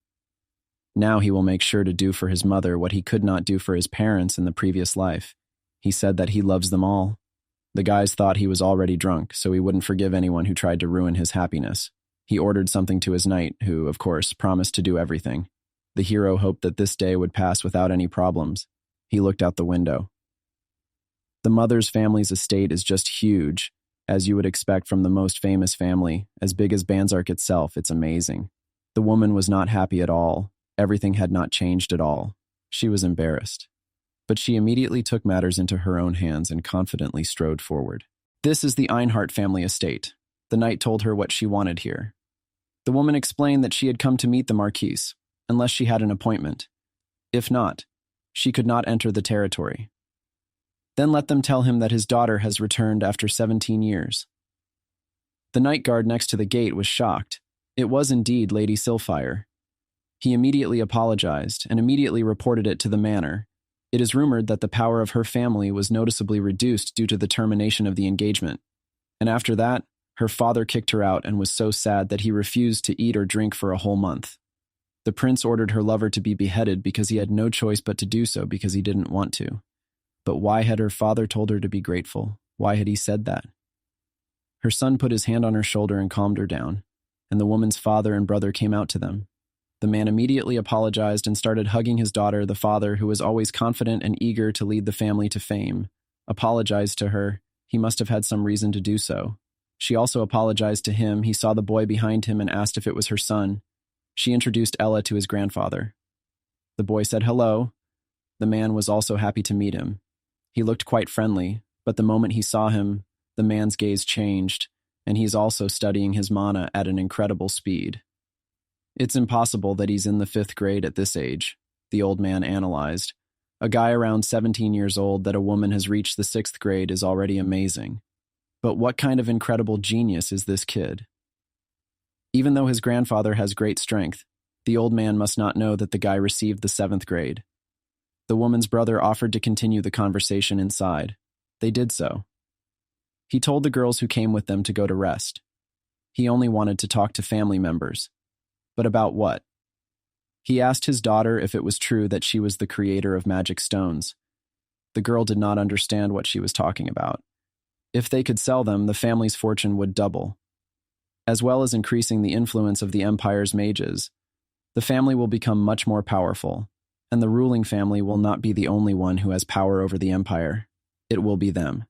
Now he will make sure to do for his mother what he could not do for his parents in the previous life. He said that he loves them all. The guys thought he was already drunk, so he wouldn't forgive anyone who tried to ruin his happiness. He ordered something to his knight, who, of course, promised to do everything. The hero hoped that this day would pass without any problems. He looked out the window. The mother's family's estate is just huge, as you would expect from the most famous family, as big as Banzark itself. It's amazing. The woman was not happy at all. Everything had not changed at all. She was embarrassed. But she immediately took matters into her own hands and confidently strode forward. This is the Einhart family estate. The knight told her what she wanted here. The woman explained that she had come to meet the Marquis, unless she had an appointment. If not, she could not enter the territory. Then let them tell him that his daughter has returned after 17 years. The night guard next to the gate was shocked. It was indeed Lady Sylphire. He immediately apologized and immediately reported it to the manor. It is rumored that the power of her family was noticeably reduced due to the termination of the engagement. And after that, her father kicked her out and was so sad that he refused to eat or drink for a whole month. The prince ordered her lover to be beheaded because he had no choice but to do so because he didn't want to. But why had her father told her to be grateful? Why had he said that? Her son put his hand on her shoulder and calmed her down, and the woman's father and brother came out to them. The man immediately apologized and started hugging his daughter. The father, who was always confident and eager to lead the family to fame, apologized to her. He must have had some reason to do so. She also apologized to him. He saw the boy behind him and asked if it was her son. She introduced Ella to his grandfather. The boy said hello. The man was also happy to meet him. He looked quite friendly, but the moment he saw him, the man's gaze changed, and he's also studying his mana at an incredible speed. It's impossible that he's in the 5th grade at this age, the old man analyzed. A guy around 17 years old that a woman has reached the 6th grade is already amazing. But what kind of incredible genius is this kid? Even though his grandfather has great strength, the old man must not know that the guy received the 7th grade. The woman's brother offered to continue the conversation inside. They did so. He told the girls who came with them to go to rest. He only wanted to talk to family members. But about what? He asked his daughter if it was true that she was the creator of magic stones. The girl did not understand what she was talking about. If they could sell them, the family's fortune would double. As well as increasing the influence of the empire's mages, the family will become much more powerful, and the ruling family will not be the only one who has power over the empire. It will be them.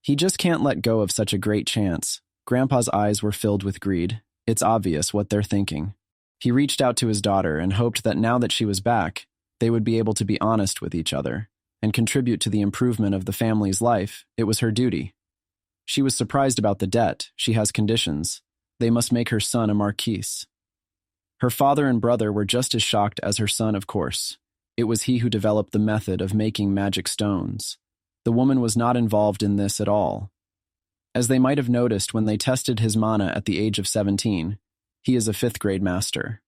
He just can't let go of such a great chance. Grandpa's eyes were filled with greed. It's obvious what they're thinking. He reached out to his daughter and hoped that now that she was back, they would be able to be honest with each other and contribute to the improvement of the family's life. It was her duty. She was surprised about the debt. She has conditions. They must make her son a marquis. Her father and brother were just as shocked as her son, of course. It was he who developed the method of making magic stones. The woman was not involved in this at all. As they might have noticed when they tested his mana at the age of 17, he is a 5th grade master.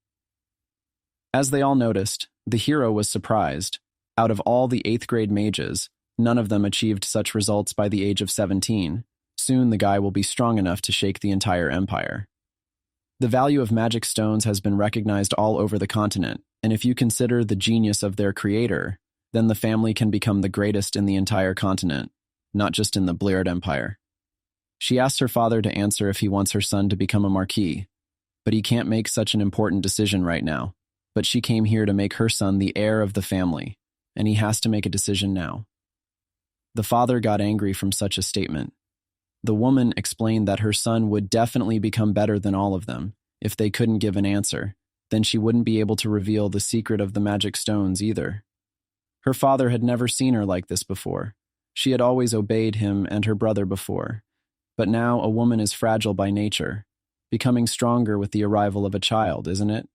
As they all noticed, the hero was surprised. Out of all the 8th grade mages, none of them achieved such results by the age of 17. Soon the guy will be strong enough to shake the entire empire. The value of magic stones has been recognized all over the continent, and if you consider the genius of their creator, then the family can become the greatest in the entire continent, not just in the Bleared Empire. She asked her father to answer if he wants her son to become a marquis, but he can't make such an important decision right now. But she came here to make her son the heir of the family, and he has to make a decision now. The father got angry from such a statement. The woman explained that her son would definitely become better than all of them. If they couldn't give an answer, then she wouldn't be able to reveal the secret of the magic stones either. Her father had never seen her like this before. She had always obeyed him and her brother before. But now a woman is fragile by nature, becoming stronger with the arrival of a child, isn't it?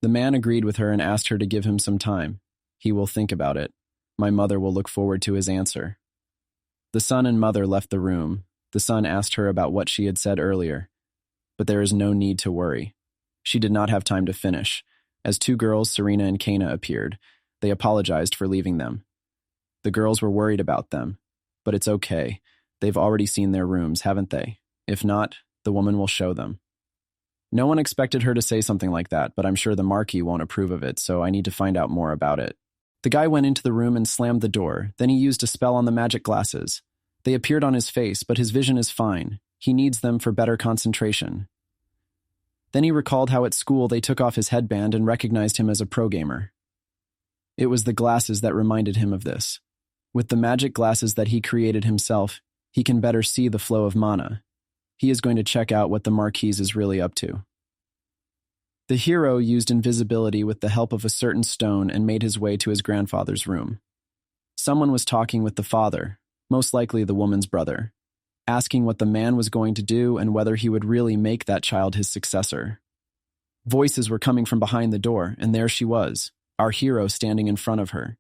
The man agreed with her and asked her to give him some time. He will think about it. My mother will look forward to his answer. The son and mother left the room. The son asked her about what she had said earlier. But there is no need to worry. She did not have time to finish. As 2 girls, Serena and Kana, appeared, they apologized for leaving them. The girls were worried about them. But it's okay. They've already seen their rooms, haven't they? If not, the woman will show them. No one expected her to say something like that, but I'm sure the Marquis won't approve of it, so I need to find out more about it. The guy went into the room and slammed the door. Then he used a spell on the magic glasses. They appeared on his face, but his vision is fine. He needs them for better concentration. Then he recalled how at school they took off his headband and recognized him as a pro gamer. It was the glasses that reminded him of this. With the magic glasses that he created himself, he can better see the flow of mana. He is going to check out what the Marquis is really up to. The hero used invisibility with the help of a certain stone and made his way to his grandfather's room. Someone was talking with the father, most likely the woman's brother, asking what the man was going to do and whether he would really make that child his successor. Voices were coming from behind the door, and there she was, our hero standing in front of her.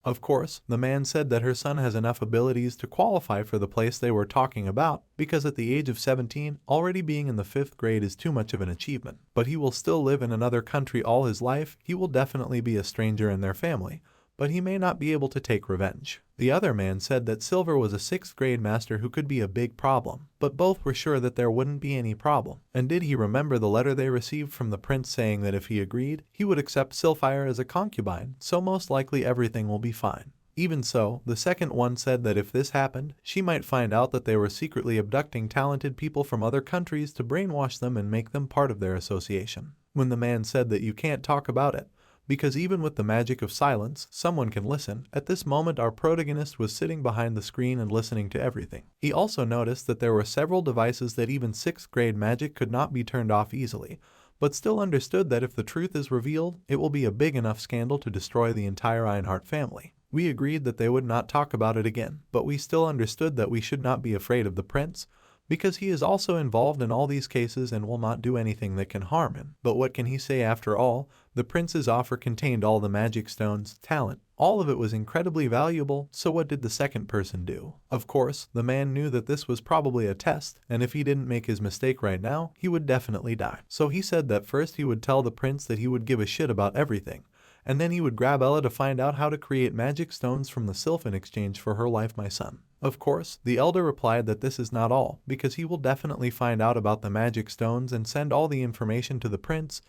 Of course, the man said that her son has enough abilities to qualify for the place they were talking about, because at the age of 17, already being in the 5th grade is too much of an achievement. But he will still live in another country all his life. He will definitely be a stranger in their family, but he may not be able to take revenge. The other man said that Silver was a 6th grade master who could be a big problem, but both were sure that there wouldn't be any problem. And did he remember the letter they received from the prince saying that if he agreed, he would accept Sylphire as a concubine, so most likely everything will be fine. Even so, the second one said that if this happened, she might find out that they were secretly abducting talented people from other countries to brainwash them and make them part of their association. When the man said that you can't talk about it, because even with the magic of silence, someone can listen, at this moment our protagonist was sitting behind the screen and listening to everything. He also noticed that there were several devices that even 6th grade magic could not be turned off easily, but still understood that if the truth is revealed, it will be a big enough scandal to destroy the entire Einhart family. We agreed that they would not talk about it again, but we still understood that we should not be afraid of the prince, because he is also involved in all these cases and will not do anything that can harm him. But what can he say after all? The prince's offer contained all the magic stones, talent. All of it was incredibly valuable, so what did the second person do? Of course, the man knew that this was probably a test, and if he didn't make his mistake right now, he would definitely die. So he said that first he would tell the prince that he would give a shit about everything, and then he would grab Ella to find out how to create magic stones from the sylph in exchange for her life, my son. Of course, the elder replied that this is not all, because he will definitely find out about the magic stones and send all the information to the prince,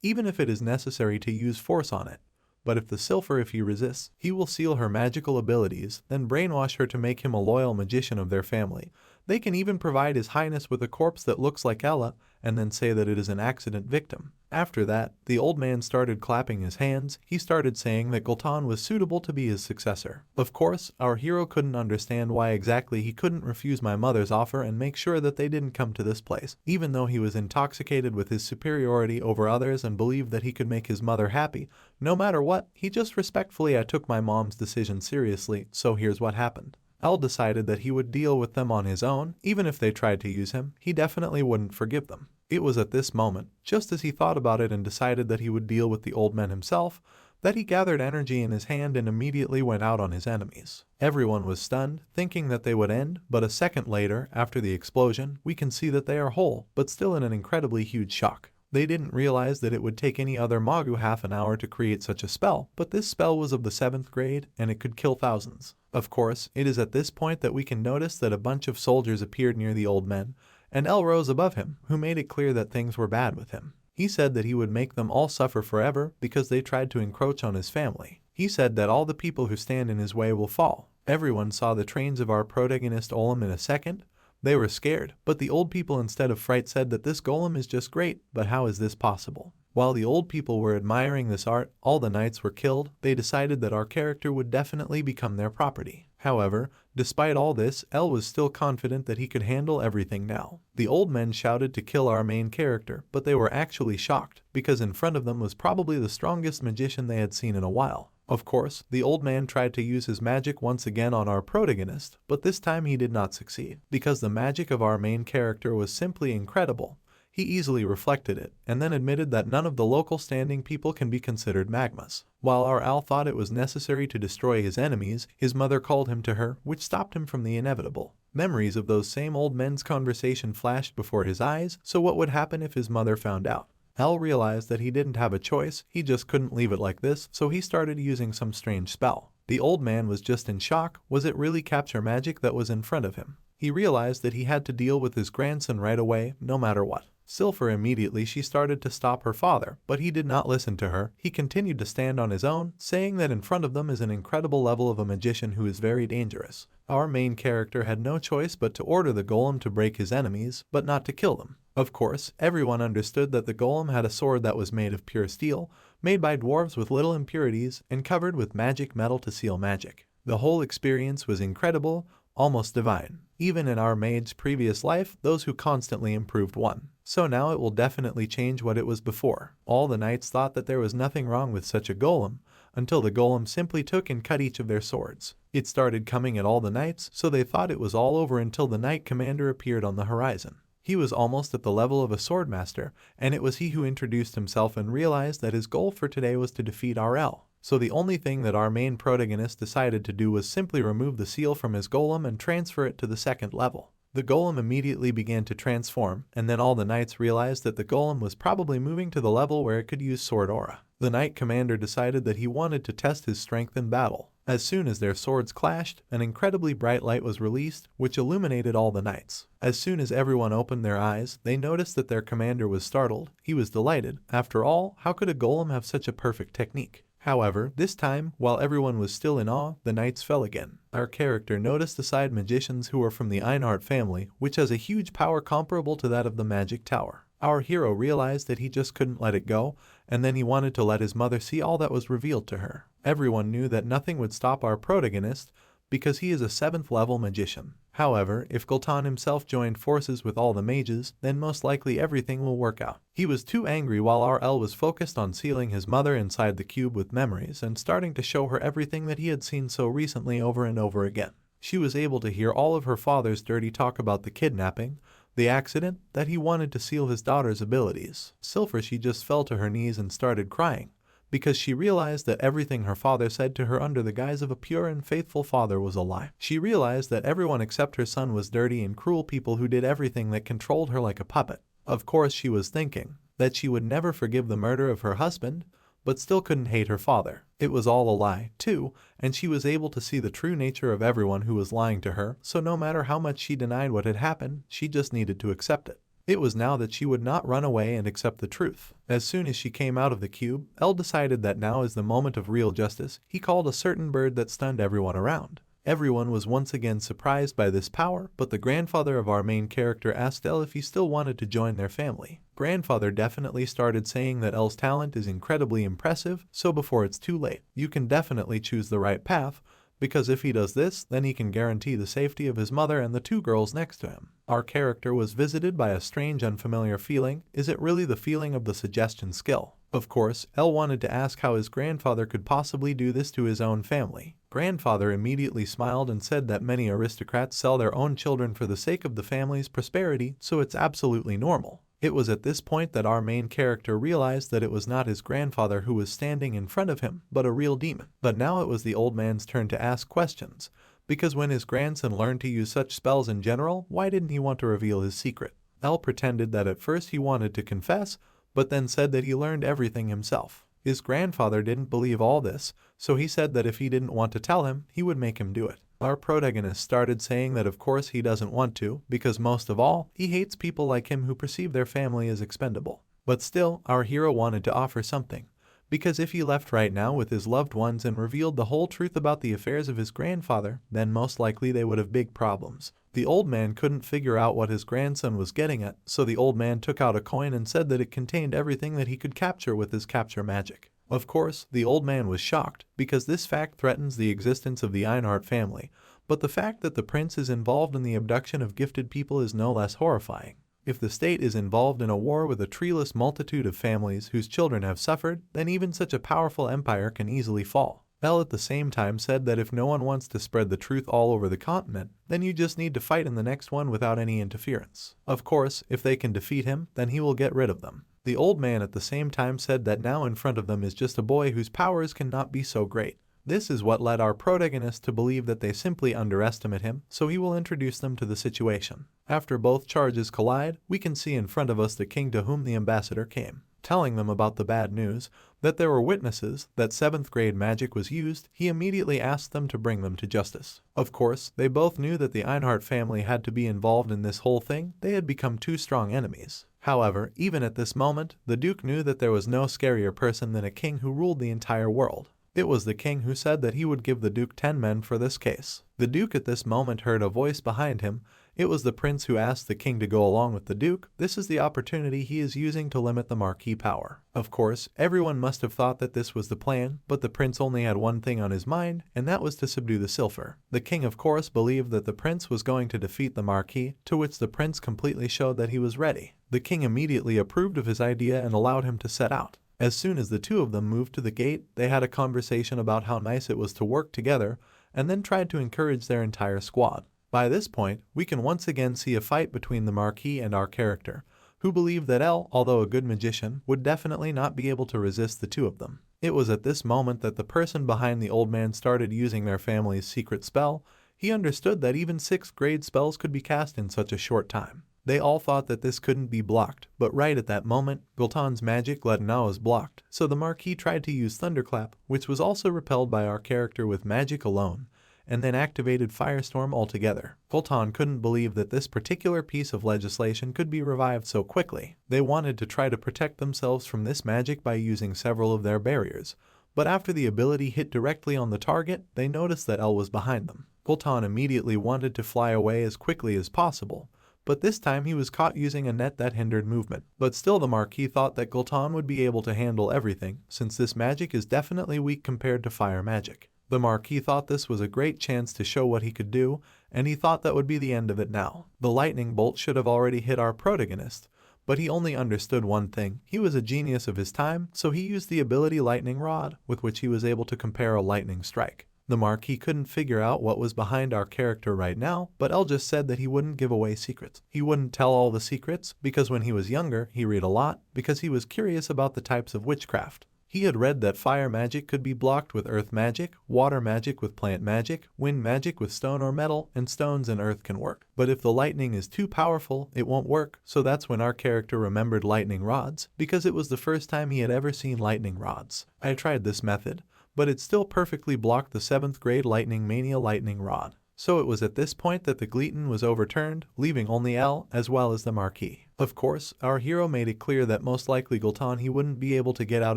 even if it is necessary to use force on it. But if the Sylpher, if he resists, he will seal her magical abilities, then brainwash her to make him a loyal magician of their family. They can even provide His Highness with a corpse that looks like Ella, and then say that it is an accident victim. After that, the old man started clapping his hands. He started saying that Gultan was suitable to be his successor. Of course, our hero couldn't understand why exactly he couldn't refuse my mother's offer and make sure that they didn't come to this place, even though he was intoxicated with his superiority over others and believed that he could make his mother happy. No matter what, he just respectfully I took my mom's decision seriously, so here's what happened. Al decided that he would deal with them on his own. Even if they tried to use him, he definitely wouldn't forgive them. It was at this moment, just as he thought about it and decided that he would deal with the old man himself, that he gathered energy in his hand and immediately went out on his enemies. Everyone was stunned, thinking that they would end, but a second later, after the explosion, we can see that they are whole, but still in an incredibly huge shock. They didn't realize that it would take any other Magu half an hour to create such a spell, but this spell was of the 7th grade and it could kill thousands. Of course, it is at this point that we can notice that a bunch of soldiers appeared near the old men, and L rose above him, who made it clear that things were bad with him. He said that he would make them all suffer forever because they tried to encroach on his family. He said that all the people who stand in his way will fall. Everyone saw the trains of our protagonist Olem in a second. They were scared, but the old people instead of fright said that this golem is just great, but how is this possible? While the old people were admiring this art, all the knights were killed. They decided that our character would definitely become their property. However, despite all this, L was still confident that he could handle everything now. The old men shouted to kill our main character, but they were actually shocked, because in front of them was probably the strongest magician they had seen in a while. Of course, the old man tried to use his magic once again on our protagonist, but this time he did not succeed, because the magic of our main character was simply incredible. He easily reflected it, and then admitted that none of the local standing people can be considered magmas. While our Al thought it was necessary to destroy his enemies, his mother called him to her, which stopped him from the inevitable. Memories of those same old men's conversation flashed before his eyes, so what would happen if his mother found out? Al realized that he didn't have a choice, he just couldn't leave it like this, so he started using some strange spell. The old man was just in shock. Was it really capture magic that was in front of him? He realized that he had to deal with his grandson right away, no matter what. Sylphur immediately she started to stop her father, but he did not listen to her. He continued to stand on his own, saying that in front of them is an incredible level of a magician who is very dangerous. Our main character had no choice but to order the golem to break his enemies, but not to kill them. Of course, everyone understood that the golem had a sword that was made of pure steel, made by dwarves with little impurities, and covered with magic metal to seal magic. The whole experience was incredible, almost divine. Even in our maid's previous life, those who constantly improved won. So now it will definitely change what it was before. All the knights thought that there was nothing wrong with such a golem, until the golem simply took and cut each of their swords. It started coming at all the knights, so they thought it was all over until the knight commander appeared on the horizon. He was almost at the level of a swordmaster, and it was he who introduced himself and realized that his goal for today was to defeat RL. So the only thing that our main protagonist decided to do was simply remove the seal from his golem and transfer it to the 2nd level. The golem immediately began to transform, and then all the knights realized that the golem was probably moving to the level where it could use sword aura. The knight commander decided that he wanted to test his strength in battle. As soon as their swords clashed, an incredibly bright light was released, which illuminated all the knights. As soon as everyone opened their eyes, they noticed that their commander was startled. He was delighted. After all, how could a golem have such a perfect technique? However, this time, while everyone was still in awe, the knights fell again. Our character noticed the side magicians who were from the Einhart family, which has a huge power comparable to that of the magic tower. Our hero realized that he just couldn't let it go, and then he wanted to let his mother see all that was revealed to her. Everyone knew that nothing would stop our protagonist, because he is a 7th level magician. However, if Gul'tan himself joined forces with all the mages, then most likely everything will work out. He was too angry while RL was focused on sealing his mother inside the cube with memories and starting to show her everything that he had seen so recently over and over again. She was able to hear all of her father's dirty talk about the kidnapping, the accident, that he wanted to seal his daughter's abilities. Sylphur, she just fell to her knees and started crying, because she realized that everything her father said to her under the guise of a pure and faithful father was a lie. She realized that everyone except her son was dirty and cruel people who did everything that controlled her like a puppet. Of course, she was thinking that she would never forgive the murder of her husband, but still couldn't hate her father. It was all a lie, too, and she was able to see the true nature of everyone who was lying to her, so no matter how much she denied what had happened, she just needed to accept it. It was now that she would not run away and accept the truth. As soon as she came out of the cube, El decided that now is the moment of real justice. He called a certain bird that stunned everyone around. Everyone was once again surprised by this power, but the grandfather of our main character asked El if he still wanted to join their family. Grandfather definitely started saying that El's talent is incredibly impressive, so before it's too late, you can definitely choose the right path, because if he does this, then he can guarantee the safety of his mother and the 2 girls next to him. Our character was visited by a strange unfamiliar feeling. Is it really the feeling of the suggestion skill? Of course, El wanted to ask how his grandfather could possibly do this to his own family. Grandfather immediately smiled and said that many aristocrats sell their own children for the sake of the family's prosperity, so it's absolutely normal. It was at this point that our main character realized that it was not his grandfather who was standing in front of him, but a real demon. But now it was the old man's turn to ask questions, because when his grandson learned to use such spells in general, why didn't he want to reveal his secret? El pretended that at first he wanted to confess, but then said that he learned everything himself. His grandfather didn't believe all this, so he said that if he didn't want to tell him, he would make him do it. Our protagonist started saying that of course he doesn't want to, because most of all, he hates people like him who perceive their family as expendable. But still, our hero wanted to offer something, because if he left right now with his loved ones and revealed the whole truth about the affairs of his grandfather, then most likely they would have big problems. The old man couldn't figure out what his grandson was getting at, so the old man took out a coin and said that it contained everything that he could capture with his capture magic. Of course, the old man was shocked, because this fact threatens the existence of the Einhart family, but the fact that the prince is involved in the abduction of gifted people is no less horrifying. If the state is involved in a war with a treeless multitude of families whose children have suffered, then even such a powerful empire can easily fall. L at the same time said that if no one wants to spread the truth all over the continent, then you just need to fight in the next one without any interference. Of course, if they can defeat him, then he will get rid of them. The old man at the same time said that now in front of them is just a boy whose powers cannot be so great. This is what led our protagonist to believe that they simply underestimate him, so he will introduce them to the situation. After both charges collide, we can see in front of us the king to whom the ambassador came, telling them about the bad news, that there were witnesses, that 7th grade magic was used. He immediately asked them to bring them to justice. Of course, they both knew that the Einhart family had to be involved in this whole thing. They had become two strong enemies. However, even at this moment, the Duke knew that there was no scarier person than a king who ruled the entire world. It was the king who said that he would give the Duke 10 men for this case. The Duke at this moment heard a voice behind him. It was the prince who asked the king to go along with the Duke. This is the opportunity he is using to limit the Marquis power. Of course, everyone must have thought that this was the plan, but the prince only had one thing on his mind, and that was to subdue the Silpher. The king of course believed that the prince was going to defeat the Marquis, to which the prince completely showed that he was ready. The king immediately approved of his idea and allowed him to set out. As soon as the two of them moved to the gate, they had a conversation about how nice it was to work together, and then tried to encourage their entire squad. By this point, we can once again see a fight between the Marquis and our character, who believed that L, although a good magician, would definitely not be able to resist the two of them. It was at this moment that the person behind the old man started using their family's secret spell. He understood that even 6th grade spells could be cast in such a short time. They all thought that this couldn't be blocked, but right at that moment, Gul'tan's magic Letna was blocked, so the Marquis tried to use Thunderclap, which was also repelled by our character with magic alone, and then activated Firestorm altogether. Gul'tan couldn't believe that this particular piece of legislation could be revived so quickly. They wanted to try to protect themselves from this magic by using several of their barriers, but after the ability hit directly on the target, they noticed that L was behind them. Gul'tan immediately wanted to fly away as quickly as possible, but this time he was caught using a net that hindered movement. But still the Marquis thought that Gul'tan would be able to handle everything, since this magic is definitely weak compared to fire magic. The Marquis thought this was a great chance to show what he could do, and he thought that would be the end of it now. The lightning bolt should have already hit our protagonist, but he only understood one thing. He was a genius of his time, so he used the ability Lightning Rod, with which he was able to compare a lightning strike. The Marquis couldn't figure out what was behind our character right now, but El just said that he wouldn't give away secrets. He wouldn't tell all the secrets, because when he was younger, he read a lot, because he was curious about the types of witchcraft. He had read that fire magic could be blocked with earth magic, water magic with plant magic, wind magic with stone or metal, and stones and earth can work. But if the lightning is too powerful, it won't work, so that's when our character remembered lightning rods, because it was the first time he had ever seen lightning rods. I tried this method, but it still perfectly blocked the 7th grade Lightning Mania lightning rod. So it was at this point that the Gleaton was overturned, leaving only El as well as the Marquis. Of course, our hero made it clear that most likely Gul'tan he wouldn't be able to get out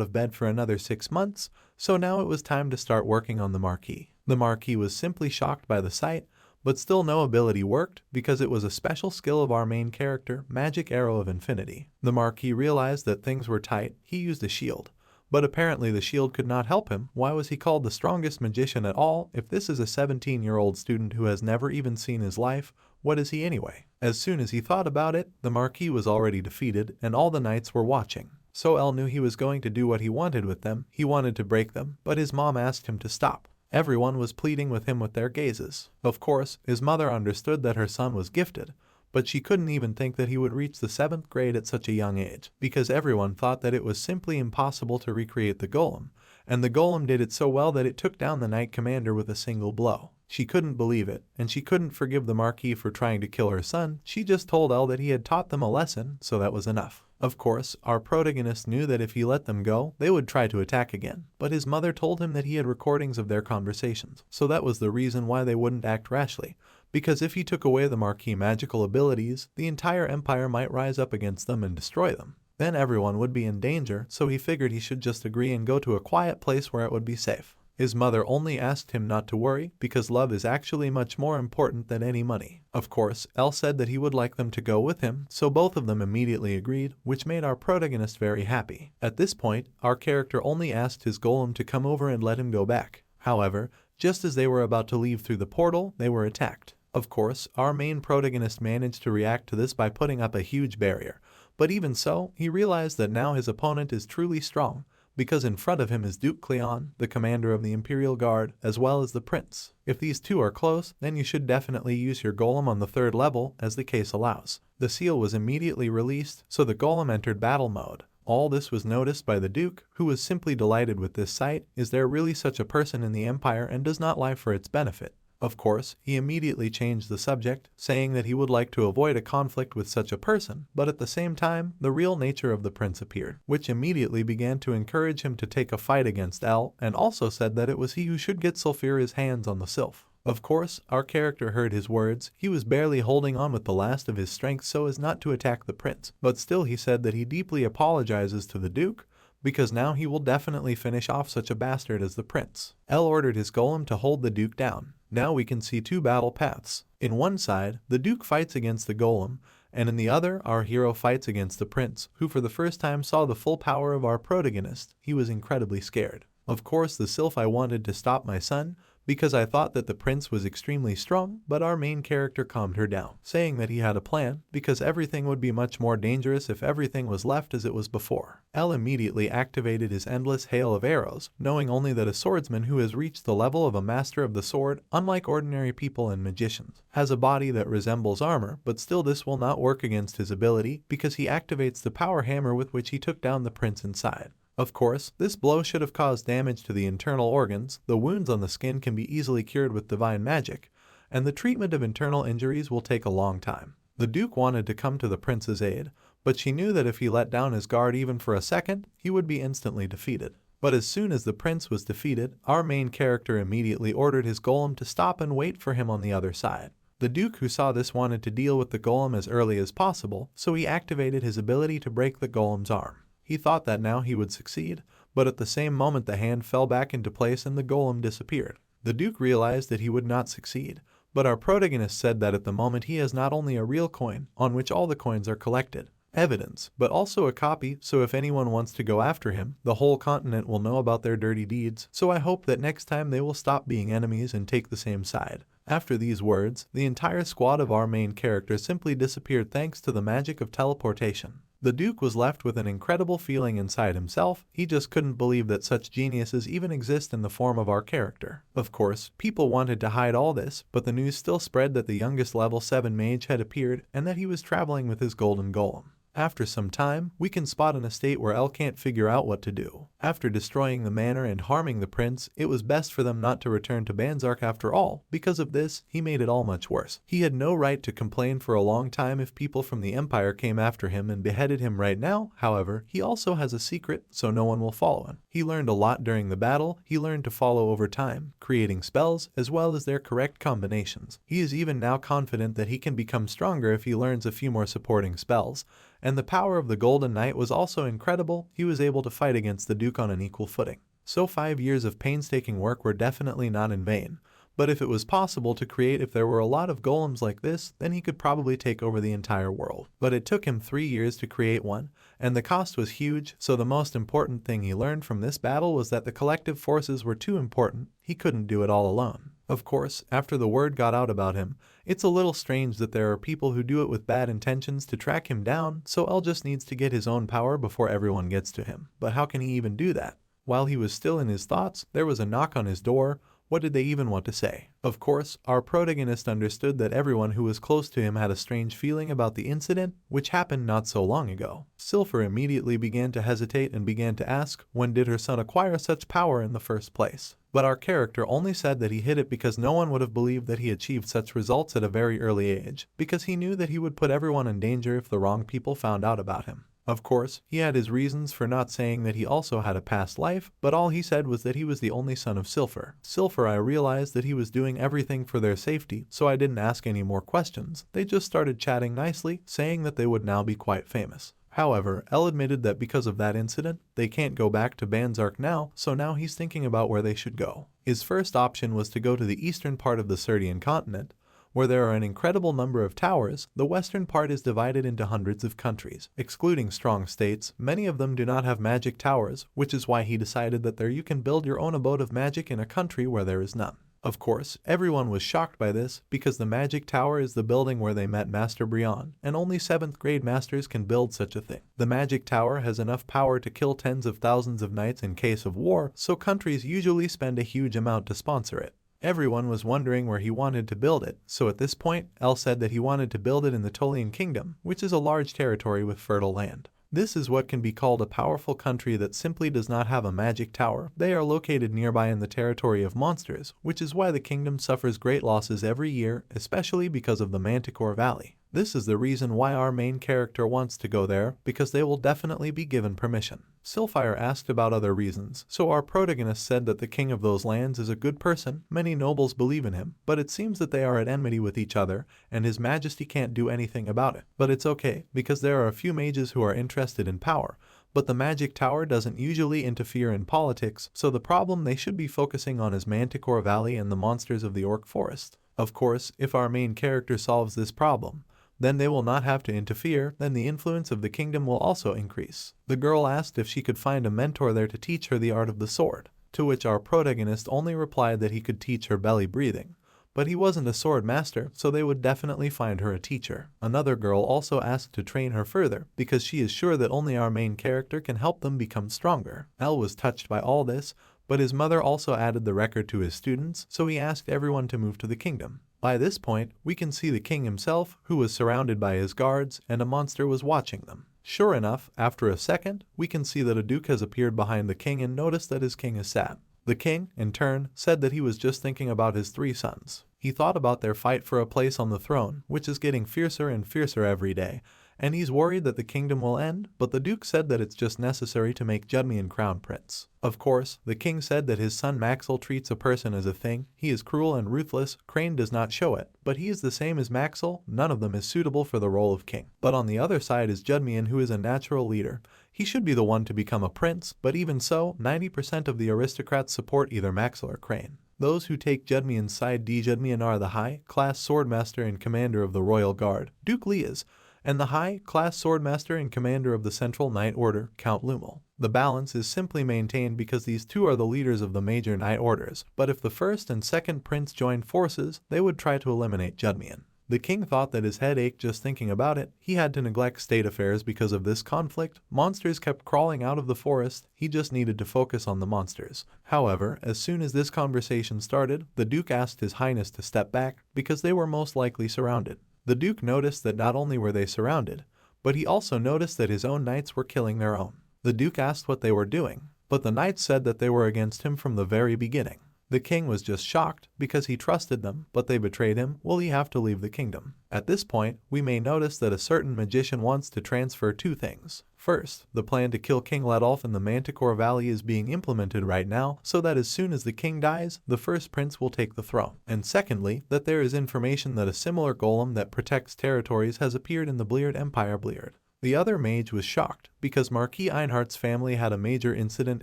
of bed for another 6 months, so now it was time to start working on the Marquis. The Marquis was simply shocked by the sight, but still no ability worked because it was a special skill of our main character, Magic Arrow of Infinity. The Marquis realized that things were tight. He used a shield. But apparently the shield could not help him. Why was he called the strongest magician at all? If this is a 17-year-old student who has never even seen his life, what is he anyway? As soon as he thought about it, the Marquis was already defeated and all the knights were watching. So El knew he was going to do what he wanted with them. He wanted to break them, but his mom asked him to stop. Everyone was pleading with him with their gazes. Of course, his mother understood that her son was gifted, but she couldn't even think that he would reach the 7th grade at such a young age, because everyone thought that it was simply impossible to recreate the golem, and the golem did it so well that it took down the Knight Commander with a single blow. She couldn't believe it, and she couldn't forgive the Marquis for trying to kill her son. She just told El that he had taught them a lesson, so that was enough. Of course, our protagonist knew that if he let them go, they would try to attack again, but his mother told him that he had recordings of their conversations, so that was the reason why they wouldn't act rashly, because if he took away the marquee magical abilities, the entire empire might rise up against them and destroy them. Then everyone would be in danger, so he figured he should just agree and go to a quiet place where it would be safe. His mother only asked him not to worry because love is actually much more important than any money. Of course, Elle said that he would like them to go with him, so both of them immediately agreed, which made our protagonist very happy. At this point, our character only asked his golem to come over and let him go back. However, just as they were about to leave through the portal, they were attacked. Of course, our main protagonist managed to react to this by putting up a huge barrier, but even so, he realized that now his opponent is truly strong, because in front of him is Duke Cleon, the commander of the Imperial Guard, as well as the prince. If these two are close, then you should definitely use your golem on the 3rd level, as the case allows. The seal was immediately released, so the golem entered battle mode. All this was noticed by the Duke, who was simply delighted with this sight. Is there really such a person in the Empire and does not lie for its benefit? Of course, he immediately changed the subject, saying that he would like to avoid a conflict with such a person, but at the same time, the real nature of the prince appeared, which immediately began to encourage him to take a fight against Elle, and also said that it was he who should get Sulfura's hands on the sylph. Of course, our character heard his words. He was barely holding on with the last of his strength so as not to attack the prince, but still he said that he deeply apologizes to the Duke, because now he will definitely finish off such a bastard as the prince. Elle ordered his golem to hold the Duke down. Now we can see two battle paths. In one side, the Duke fights against the golem, and in the other, our hero fights against the prince, who for the first time saw the full power of our protagonist. He was incredibly scared. Of course, the sylph I wanted to stop my son, because I thought that the prince was extremely strong, but our main character calmed her down, saying that he had a plan, because everything would be much more dangerous if everything was left as it was before. Elle immediately activated his endless hail of arrows, knowing only that a swordsman who has reached the level of a master of the sword, unlike ordinary people and magicians, has a body that resembles armor, but still this will not work against his ability, because he activates the power hammer with which he took down the prince inside. Of course, this blow should have caused damage to the internal organs. The wounds on the skin can be easily cured with divine magic, and the treatment of internal injuries will take a long time. The Duke wanted to come to the prince's aid, but she knew that if he let down his guard even for a second, he would be instantly defeated. But as soon as the prince was defeated, our main character immediately ordered his golem to stop and wait for him on the other side. The Duke, who saw this, wanted to deal with the golem as early as possible, so he activated his ability to break the golem's arm. He thought that now he would succeed, but at the same moment the hand fell back into place and the golem disappeared. The Duke realized that he would not succeed, but our protagonist said that at the moment he has not only a real coin, on which all the coins are collected, evidence, but also a copy, so if anyone wants to go after him, the whole continent will know about their dirty deeds, so I hope that next time they will stop being enemies and take the same side. After these words, the entire squad of our main character simply disappeared thanks to the magic of teleportation. The Duke was left with an incredible feeling inside himself. He just couldn't believe that such geniuses even exist in the form of our character. Of course, people wanted to hide all this, but the news still spread that the youngest level 7 mage had appeared and that he was traveling with his golden golem. After some time, we can spot an estate where Elle can't figure out what to do. After destroying the manor and harming the prince, it was best for them not to return to Banzark after all. Because of this, he made it all much worse. He had no right to complain for a long time if people from the Empire came after him and beheaded him right now. However, he also has a secret, so no one will follow him. He learned a lot during the battle. He learned to follow over time, creating spells, as well as their correct combinations. He is even now confident that he can become stronger if he learns a few more supporting spells. And the power of the Golden Knight was also incredible. He was able to fight against the Duke on an equal footing. So 5 years of painstaking work were definitely not in vain. But if it was possible to create, if there were a lot of golems like this, then he could probably take over the entire world. But it took him 3 years to create one, and the cost was huge, so the most important thing he learned from this battle was that the collective forces were too important. He couldn't do it all alone. Of course, after the word got out about him, it's a little strange that there are people who do it with bad intentions to track him down, so Elle just needs to get his own power before everyone gets to him. But how can he even do that? While he was still in his thoughts, there was a knock on his door. What did they even want to say? Of course, our protagonist understood that everyone who was close to him had a strange feeling about the incident, which happened not so long ago. Sylpher immediately began to hesitate and began to ask, when did her son acquire such power in the first place? But our character only said that he hid it because no one would have believed that he achieved such results at a very early age, because he knew that he would put everyone in danger if the wrong people found out about him. Of course, he had his reasons for not saying that he also had a past life, but all he said was that he was the only son of Silver. I realized that he was doing everything for their safety, so I didn't ask any more questions. They just started chatting nicely, saying that they would now be quite famous. However, Elle admitted that because of that incident, they can't go back to Banzark now, so now he's thinking about where they should go. His first option was to go to the eastern part of the Serdian continent, where there are an incredible number of towers. The western part is divided into hundreds of countries. Excluding strong states, many of them do not have magic towers, which is why he decided that there you can build your own abode of magic in a country where there is none. Of course, everyone was shocked by this, because the magic tower is the building where they met Master Brion, and only 7th grade masters can build such a thing. The magic tower has enough power to kill tens of thousands of knights in case of war, so countries usually spend a huge amount to sponsor it. Everyone was wondering where he wanted to build it, so at this point, Elle said that he wanted to build it in the Tolian Kingdom, which is a large territory with fertile land. This is what can be called a powerful country that simply does not have a magic tower. They are located nearby in the territory of monsters, which is why the kingdom suffers great losses every year, especially because of the Manticore Valley. This is the reason why our main character wants to go there, because they will definitely be given permission. Sylphire asked about other reasons, so our protagonist said that the king of those lands is a good person, many nobles believe in him, but it seems that they are at enmity with each other, and his majesty can't do anything about it. But it's okay, because there are a few mages who are interested in power, but the magic tower doesn't usually interfere in politics, so the problem they should be focusing on is Manticore Valley and the monsters of the Orc Forest. Of course, if our main character solves this problem, then they will not have to interfere, then the influence of the kingdom will also increase. The girl asked if she could find a mentor there to teach her the art of the sword, to which our protagonist only replied that he could teach her belly breathing. But he wasn't a sword master, so they would definitely find her a teacher. Another girl also asked to train her further, because she is sure that only our main character can help them become stronger. Elle was touched by all this, but his mother also added the record to his students, so he asked everyone to move to the kingdom. By this point, we can see the king himself, who was surrounded by his guards, and a monster was watching them. Sure enough, after a second, we can see that a duke has appeared behind the king and noticed that his king is sad. The king, in turn, said that he was just thinking about his 3 sons. He thought about their fight for a place on the throne, which is getting fiercer and fiercer every day, and he's worried that the kingdom will end, but the duke said that it's just necessary to make Judmian crown prince. Of course, the king said that his son Maxwell treats a person as a thing. He is cruel and ruthless. Crane does not show it, but he is the same as Maxwell. None of them is suitable for the role of king. But on the other side is Judmian, who is a natural leader. He should be the one to become a prince, but even so, 90% of the aristocrats support either Maxwell or Crane. Those who take Judmian's side, Judmian are the high-class swordmaster and commander of the royal guard, Duke Leas, and the high-class swordmaster and commander of the Central Knight Order, Count Lumel. The balance is simply maintained because these two are the leaders of the major knight orders, but if the first and second prince joined forces, they would try to eliminate Judmian. The king thought that his head ached just thinking about it. He had to neglect state affairs because of this conflict. Monsters kept crawling out of the forest. He just needed to focus on the monsters. However, as soon as this conversation started, the duke asked his highness to step back because they were most likely surrounded. The duke noticed that not only were they surrounded, but he also noticed that his own knights were killing their own. The duke asked what they were doing, but the knights said that they were against him from the very beginning. The king was just shocked because he trusted them, but they betrayed him. Will he have to leave the kingdom? At this point, we may notice that a certain magician wants to transfer 2 things. First, the plan to kill King Letolf in the Manticore Valley is being implemented right now, so that as soon as the king dies, the first prince will take the throne. And secondly, that there is information that a similar golem that protects territories has appeared in the Bleard Empire Bleard. The other mage was shocked, because Marquis Einhardt's family had a major incident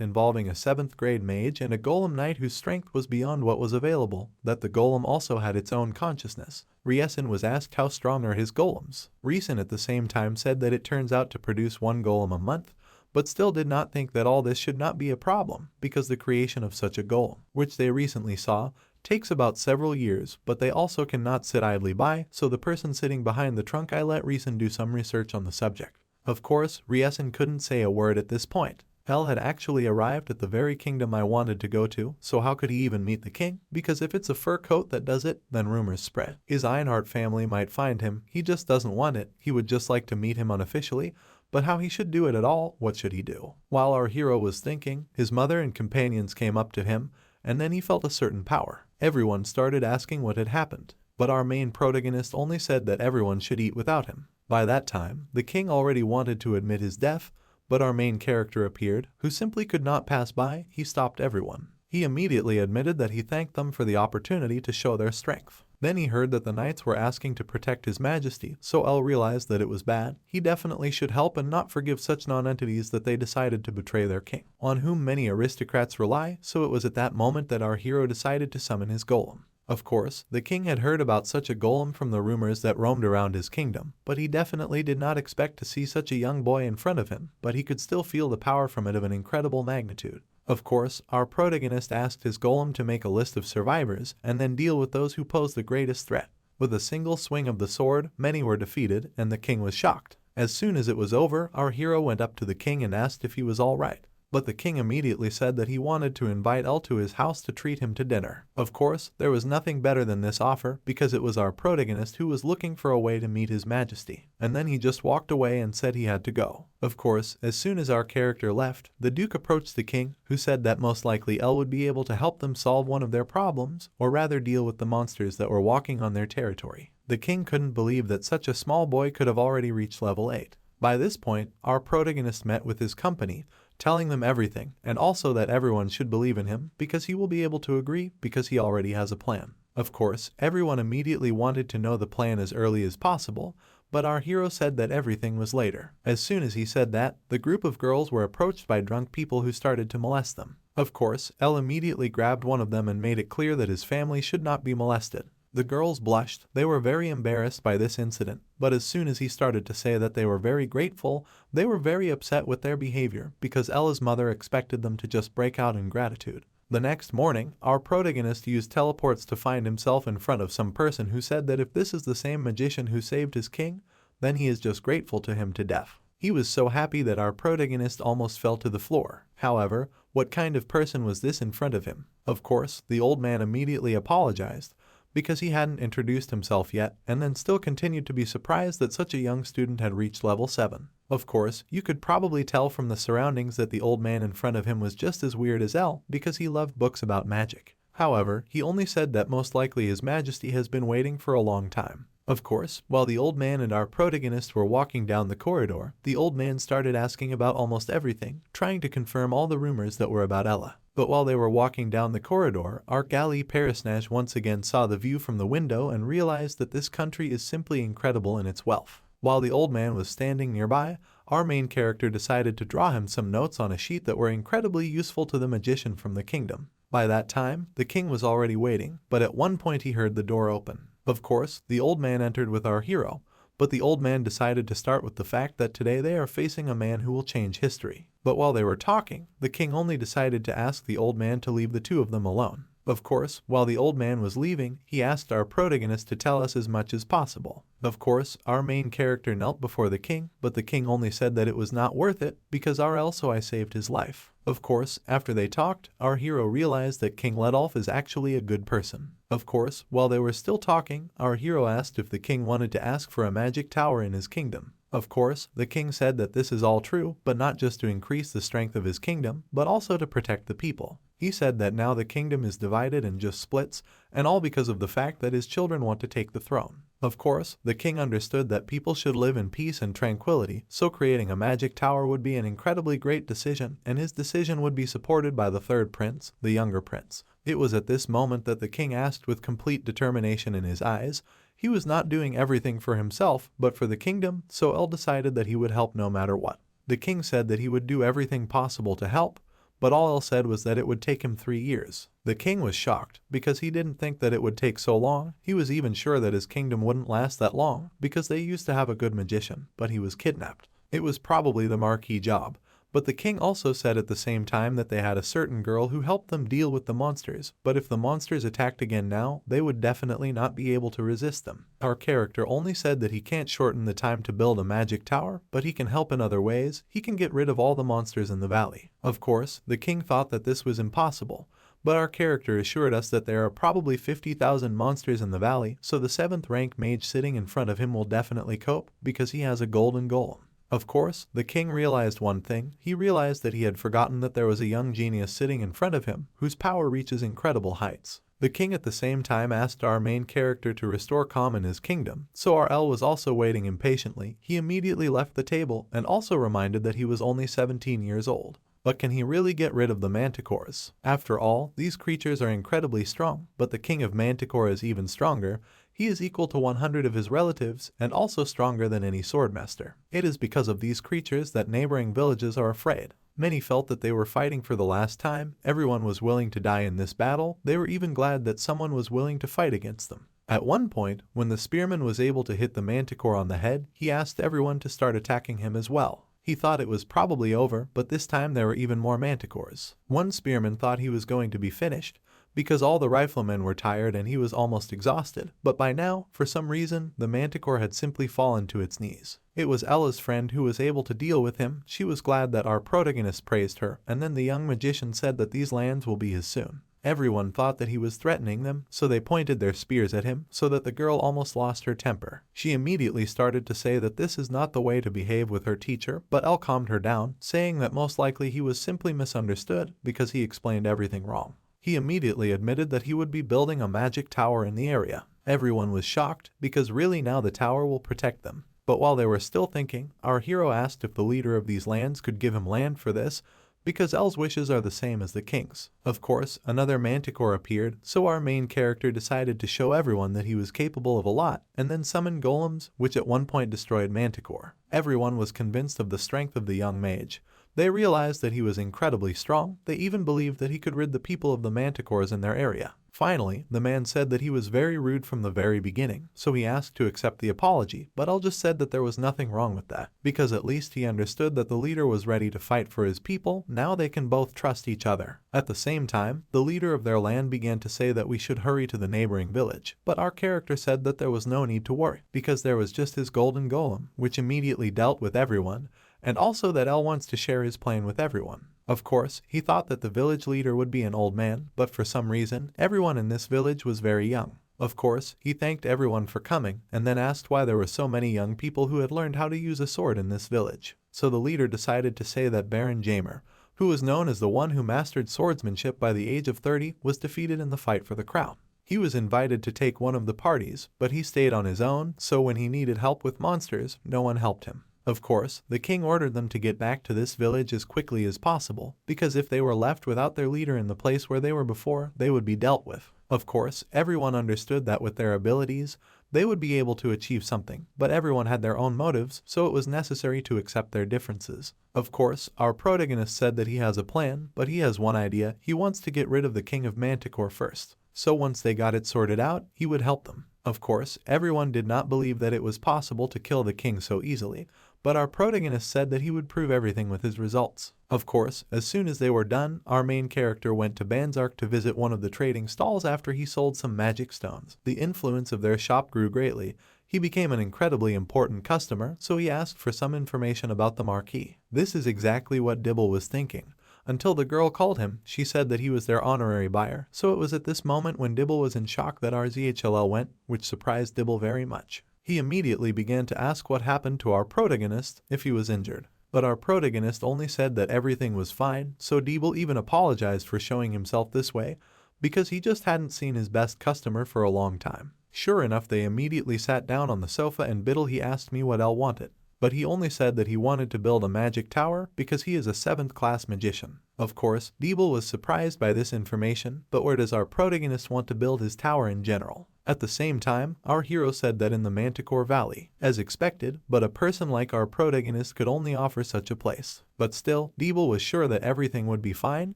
involving a 7th grade mage and a golem knight whose strength was beyond what was available, that the golem also had its own consciousness. Reeson was asked how strong are his golems. Reeson at the same time said that it turns out to produce 1 golem a month, but still did not think that all this should not be a problem, because the creation of such a golem, which they recently saw, takes about several years, but they also cannot sit idly by, so the person sitting behind the trunk I let Reeson do some research on the subject. Of course, Reeson couldn't say a word at this point. Elle had actually arrived at the very kingdom I wanted to go to, so how could he even meet the king? Because if it's a fur coat that does it, then rumors spread. His Einhardt family might find him, he just doesn't want it, he would just like to meet him unofficially, but how he should do it at all, what should he do? While our hero was thinking, his mother and companions came up to him, and then he felt a certain power. Everyone started asking what had happened, but our main protagonist only said that everyone should eat without him. By that time, the king already wanted to admit his death, but our main character appeared, who simply could not pass by. He stopped everyone. He immediately admitted that he thanked them for the opportunity to show their strength. Then he heard that the knights were asking to protect his majesty, so El realized that it was bad. He definitely should help and not forgive such non-entities that they decided to betray their king, on whom many aristocrats rely, so it was at that moment that our hero decided to summon his golem. Of course, the king had heard about such a golem from the rumors that roamed around his kingdom, but he definitely did not expect to see such a young boy in front of him, but he could still feel the power from it of an incredible magnitude. Of course, our protagonist asked his golem to make a list of survivors and then deal with those who posed the greatest threat. With a single swing of the sword, many were defeated, and the king was shocked. As soon as it was over, our hero went up to the king and asked if he was all right. But the king immediately said that he wanted to invite El to his house to treat him to dinner. Of course, there was nothing better than this offer, because it was our protagonist who was looking for a way to meet his majesty. And then he just walked away and said he had to go. Of course, as soon as our character left, the duke approached the king, who said that most likely El would be able to help them solve one of their problems, or rather deal with the monsters that were walking on their territory. The king couldn't believe that such a small boy could have already reached level 8. By this point, our protagonist met with his company, telling them everything, and also that everyone should believe in him because he will be able to agree because he already has a plan. Of course, everyone immediately wanted to know the plan as early as possible, but our hero said that everything was later. As soon as he said that, the group of girls were approached by drunk people who started to molest them. Of course, El immediately grabbed one of them and made it clear that his family should not be molested. The girls blushed. They were very embarrassed by this incident, but as soon as he started to say that they were very grateful, they were very upset with their behavior because Ella's mother expected them to just break out in gratitude. The next morning, our protagonist used teleports to find himself in front of some person who said that if this is the same magician who saved his king, then he is just grateful to him to death. He was so happy that our protagonist almost fell to the floor. However, what kind of person was this in front of him? Of course, the old man immediately apologized, because he hadn't introduced himself yet, and then still continued to be surprised that such a young student had reached level 7. Of course, you could probably tell from the surroundings that the old man in front of him was just as weird as El because he loved books about magic. However, he only said that most likely his majesty has been waiting for a long time. Of course, while the old man and our protagonist were walking down the corridor, the old man started asking about almost everything, trying to confirm all the rumors that were about Ella. But while they were walking down the corridor, our galley Perisnash once again saw the view from the window and realized that this country is simply incredible in its wealth. While the old man was standing nearby, our main character decided to draw him some notes on a sheet that were incredibly useful to the magician from the kingdom. By that time, the king was already waiting, but at one point he heard the door open. Of course, the old man entered with our hero, but the old man decided to start with the fact that today they are facing a man who will change history. But while they were talking, the king only decided to ask the old man to leave the two of them alone. Of course, while the old man was leaving, he asked our protagonist to tell us as much as possible. Of course, our main character knelt before the king, but the king only said that it was not worth it because I saved his life. Of course, after they talked, our hero realized that King Letolf is actually a good person. Of course, while they were still talking, our hero asked if the king wanted to ask for a magic tower in his kingdom. Of course, the king said that this is all true, but not just to increase the strength of his kingdom, but also to protect the people. He said that now the kingdom is divided and just splits, and all because of the fact that his children want to take the throne. Of course, the king understood that people should live in peace and tranquility, so creating a magic tower would be an incredibly great decision, and his decision would be supported by the third prince, the younger prince. It was at this moment that the king asked with complete determination in his eyes. He was not doing everything for himself, but for the kingdom, so El decided that he would help no matter what. The king said that he would do everything possible to help, but all El said was that it would take him 3 years. The king was shocked, because he didn't think that it would take so long. He was even sure that his kingdom wouldn't last that long, because they used to have a good magician, but he was kidnapped. It was probably the marquee job. But the king also said at the same time that they had a certain girl who helped them deal with the monsters, but if the monsters attacked again now, they would definitely not be able to resist them. Our character only said that he can't shorten the time to build a magic tower, but he can help in other ways. He can get rid of all the monsters in the valley. Of course, the king thought that this was impossible, but our character assured us that there are probably 50,000 monsters in the valley, so the 7th rank mage sitting in front of him will definitely cope, because he has a golden golem. Of course, the king realized one thing. He realized that he had forgotten that there was a young genius sitting in front of him, whose power reaches incredible heights. The king at the same time asked our main character to restore calm in his kingdom, so our L was also waiting impatiently. He immediately left the table and also reminded that he was only 17 years old. But can he really get rid of the manticores? After all, these creatures are incredibly strong, but the king of Manticore is even stronger. He is equal to 100 of his relatives and also stronger than any swordmaster. It is because of these creatures that neighboring villages are afraid. Many felt that they were fighting for the last time. Everyone was willing to die in this battle. They were even glad that someone was willing to fight against them. At one point, when the spearman was able to hit the manticore on the head, he asked everyone to start attacking him as well. He thought it was probably over, but this time there were even more manticores. One spearman thought he was going to be finished, because all the riflemen were tired and he was almost exhausted, but by now, for some reason, the manticore had simply fallen to its knees. It was Ella's friend who was able to deal with him. She was glad that our protagonist praised her, and then the young magician said that these lands will be his soon. Everyone thought that he was threatening them, so they pointed their spears at him, so that the girl almost lost her temper. She immediately started to say that this is not the way to behave with her teacher, but Elle calmed her down, saying that most likely he was simply misunderstood because he explained everything wrong. He immediately admitted that he would be building a magic tower in the area. Everyone was shocked, because really now the tower will protect them. But while they were still thinking, our hero asked if the leader of these lands could give him land for this, because Elle's wishes are the same as the king's. Of course, another manticore appeared, so our main character decided to show everyone that he was capable of a lot, and then summoned golems, which at one point destroyed Manticore. Everyone was convinced of the strength of the young mage. They realized that he was incredibly strong. They even believed that he could rid the people of the manticores in their area. Finally, the man said that he was very rude from the very beginning, so he asked to accept the apology, but Elle just said that there was nothing wrong with that, because at least he understood that the leader was ready to fight for his people. Now they can both trust each other. At the same time, the leader of their land began to say that we should hurry to the neighboring village, but our character said that there was no need to worry, because there was just his golden golem, which immediately dealt with everyone, and also that Elle wants to share his plane with everyone. Of course, he thought that the village leader would be an old man, but for some reason, everyone in this village was very young. Of course, he thanked everyone for coming, and then asked why there were so many young people who had learned how to use a sword in this village. So the leader decided to say that Baron Jamer, who was known as the one who mastered swordsmanship by the age of 30, was defeated in the fight for the crown. He was invited to take one of the parties, but he stayed on his own, so when he needed help with monsters, no one helped him. Of course, the king ordered them to get back to this village as quickly as possible, because if they were left without their leader in the place where they were before, they would be dealt with. Of course, everyone understood that with their abilities, they would be able to achieve something, but everyone had their own motives, so it was necessary to accept their differences. Of course, our protagonist said that he has a plan, but he has one idea. He wants to get rid of the king of Manticore first. So once they got it sorted out, he would help them. Of course, everyone did not believe that it was possible to kill the king so easily, but our protagonist said that he would prove everything with his results. Of course, as soon as they were done, our main character went to Banzark to visit one of the trading stalls after he sold some magic stones. The influence of their shop grew greatly. He became an incredibly important customer, so he asked for some information about the marquis. This is exactly what Dibble was thinking. Until the girl called him, she said that he was their honorary buyer, so it was at this moment when Dibble was in shock that our ZHLL went, which surprised Dibble very much. He immediately began to ask what happened to our protagonist, if he was injured. But our protagonist only said that everything was fine, so Dibble even apologized for showing himself this way, because he just hadn't seen his best customer for a long time. Sure enough, they immediately sat down on the sofa and Biddle he asked me what Elle wanted. But he only said that he wanted to build a magic tower because he is a 7th class magician. Of course, Dibble was surprised by this information, but where does our protagonist want to build his tower in general? At the same time, our hero said that in the Manticore Valley, as expected, but a person like our protagonist could only offer such a place. But still, Dibble was sure that everything would be fine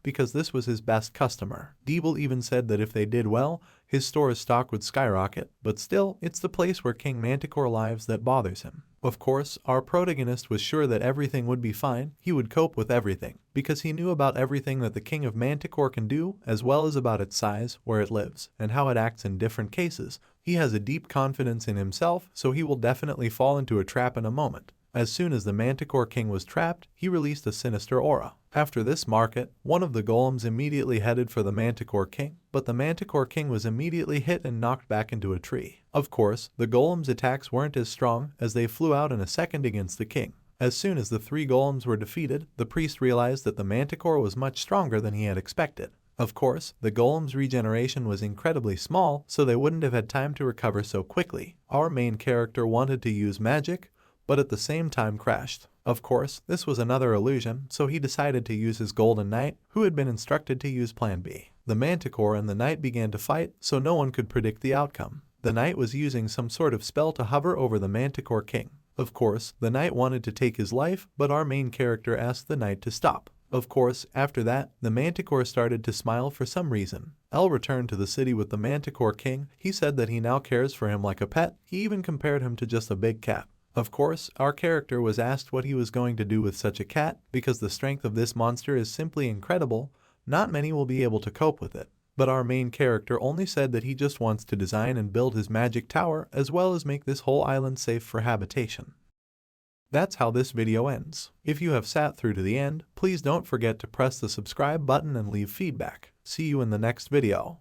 because this was his best customer. Dibble even said that if they did well, his store's stock would skyrocket, but still, it's the place where King Manticore lives that bothers him. Of course, our protagonist was sure that everything would be fine. He would cope with everything, because he knew about everything that the King of Manticore can do, as well as about its size, where it lives, and how it acts in different cases. He has a deep confidence in himself, so he will definitely fall into a trap in a moment. As soon as the Manticore King was trapped, he released a sinister aura. After this market, one of the golems immediately headed for the Manticore King, but the Manticore King was immediately hit and knocked back into a tree. Of course, the golem's attacks weren't as strong, as they flew out in a second against the king. As soon as the 3 golems were defeated, the priest realized that the Manticore was much stronger than he had expected. Of course, the golem's regeneration was incredibly small, so they wouldn't have had time to recover so quickly. Our main character wanted to use magic, but at the same time crashed. Of course, this was another illusion, so he decided to use his golden knight, who had been instructed to use Plan B. The Manticore and the knight began to fight, so no one could predict the outcome. The knight was using some sort of spell to hover over the Manticore king. Of course, the knight wanted to take his life, but our main character asked the knight to stop. Of course, after that, the Manticore started to smile for some reason. El returned to the city with the Manticore king. He said that he now cares for him like a pet. He even compared him to just a big cat. Of course, our character was asked what he was going to do with such a cat, because the strength of this monster is simply incredible. Not many will be able to cope with it. But our main character only said that he just wants to design and build his magic tower, as well as make this whole island safe for habitation. That's how this video ends. If you have sat through to the end, please don't forget to press the subscribe button and leave feedback. See you in the next video.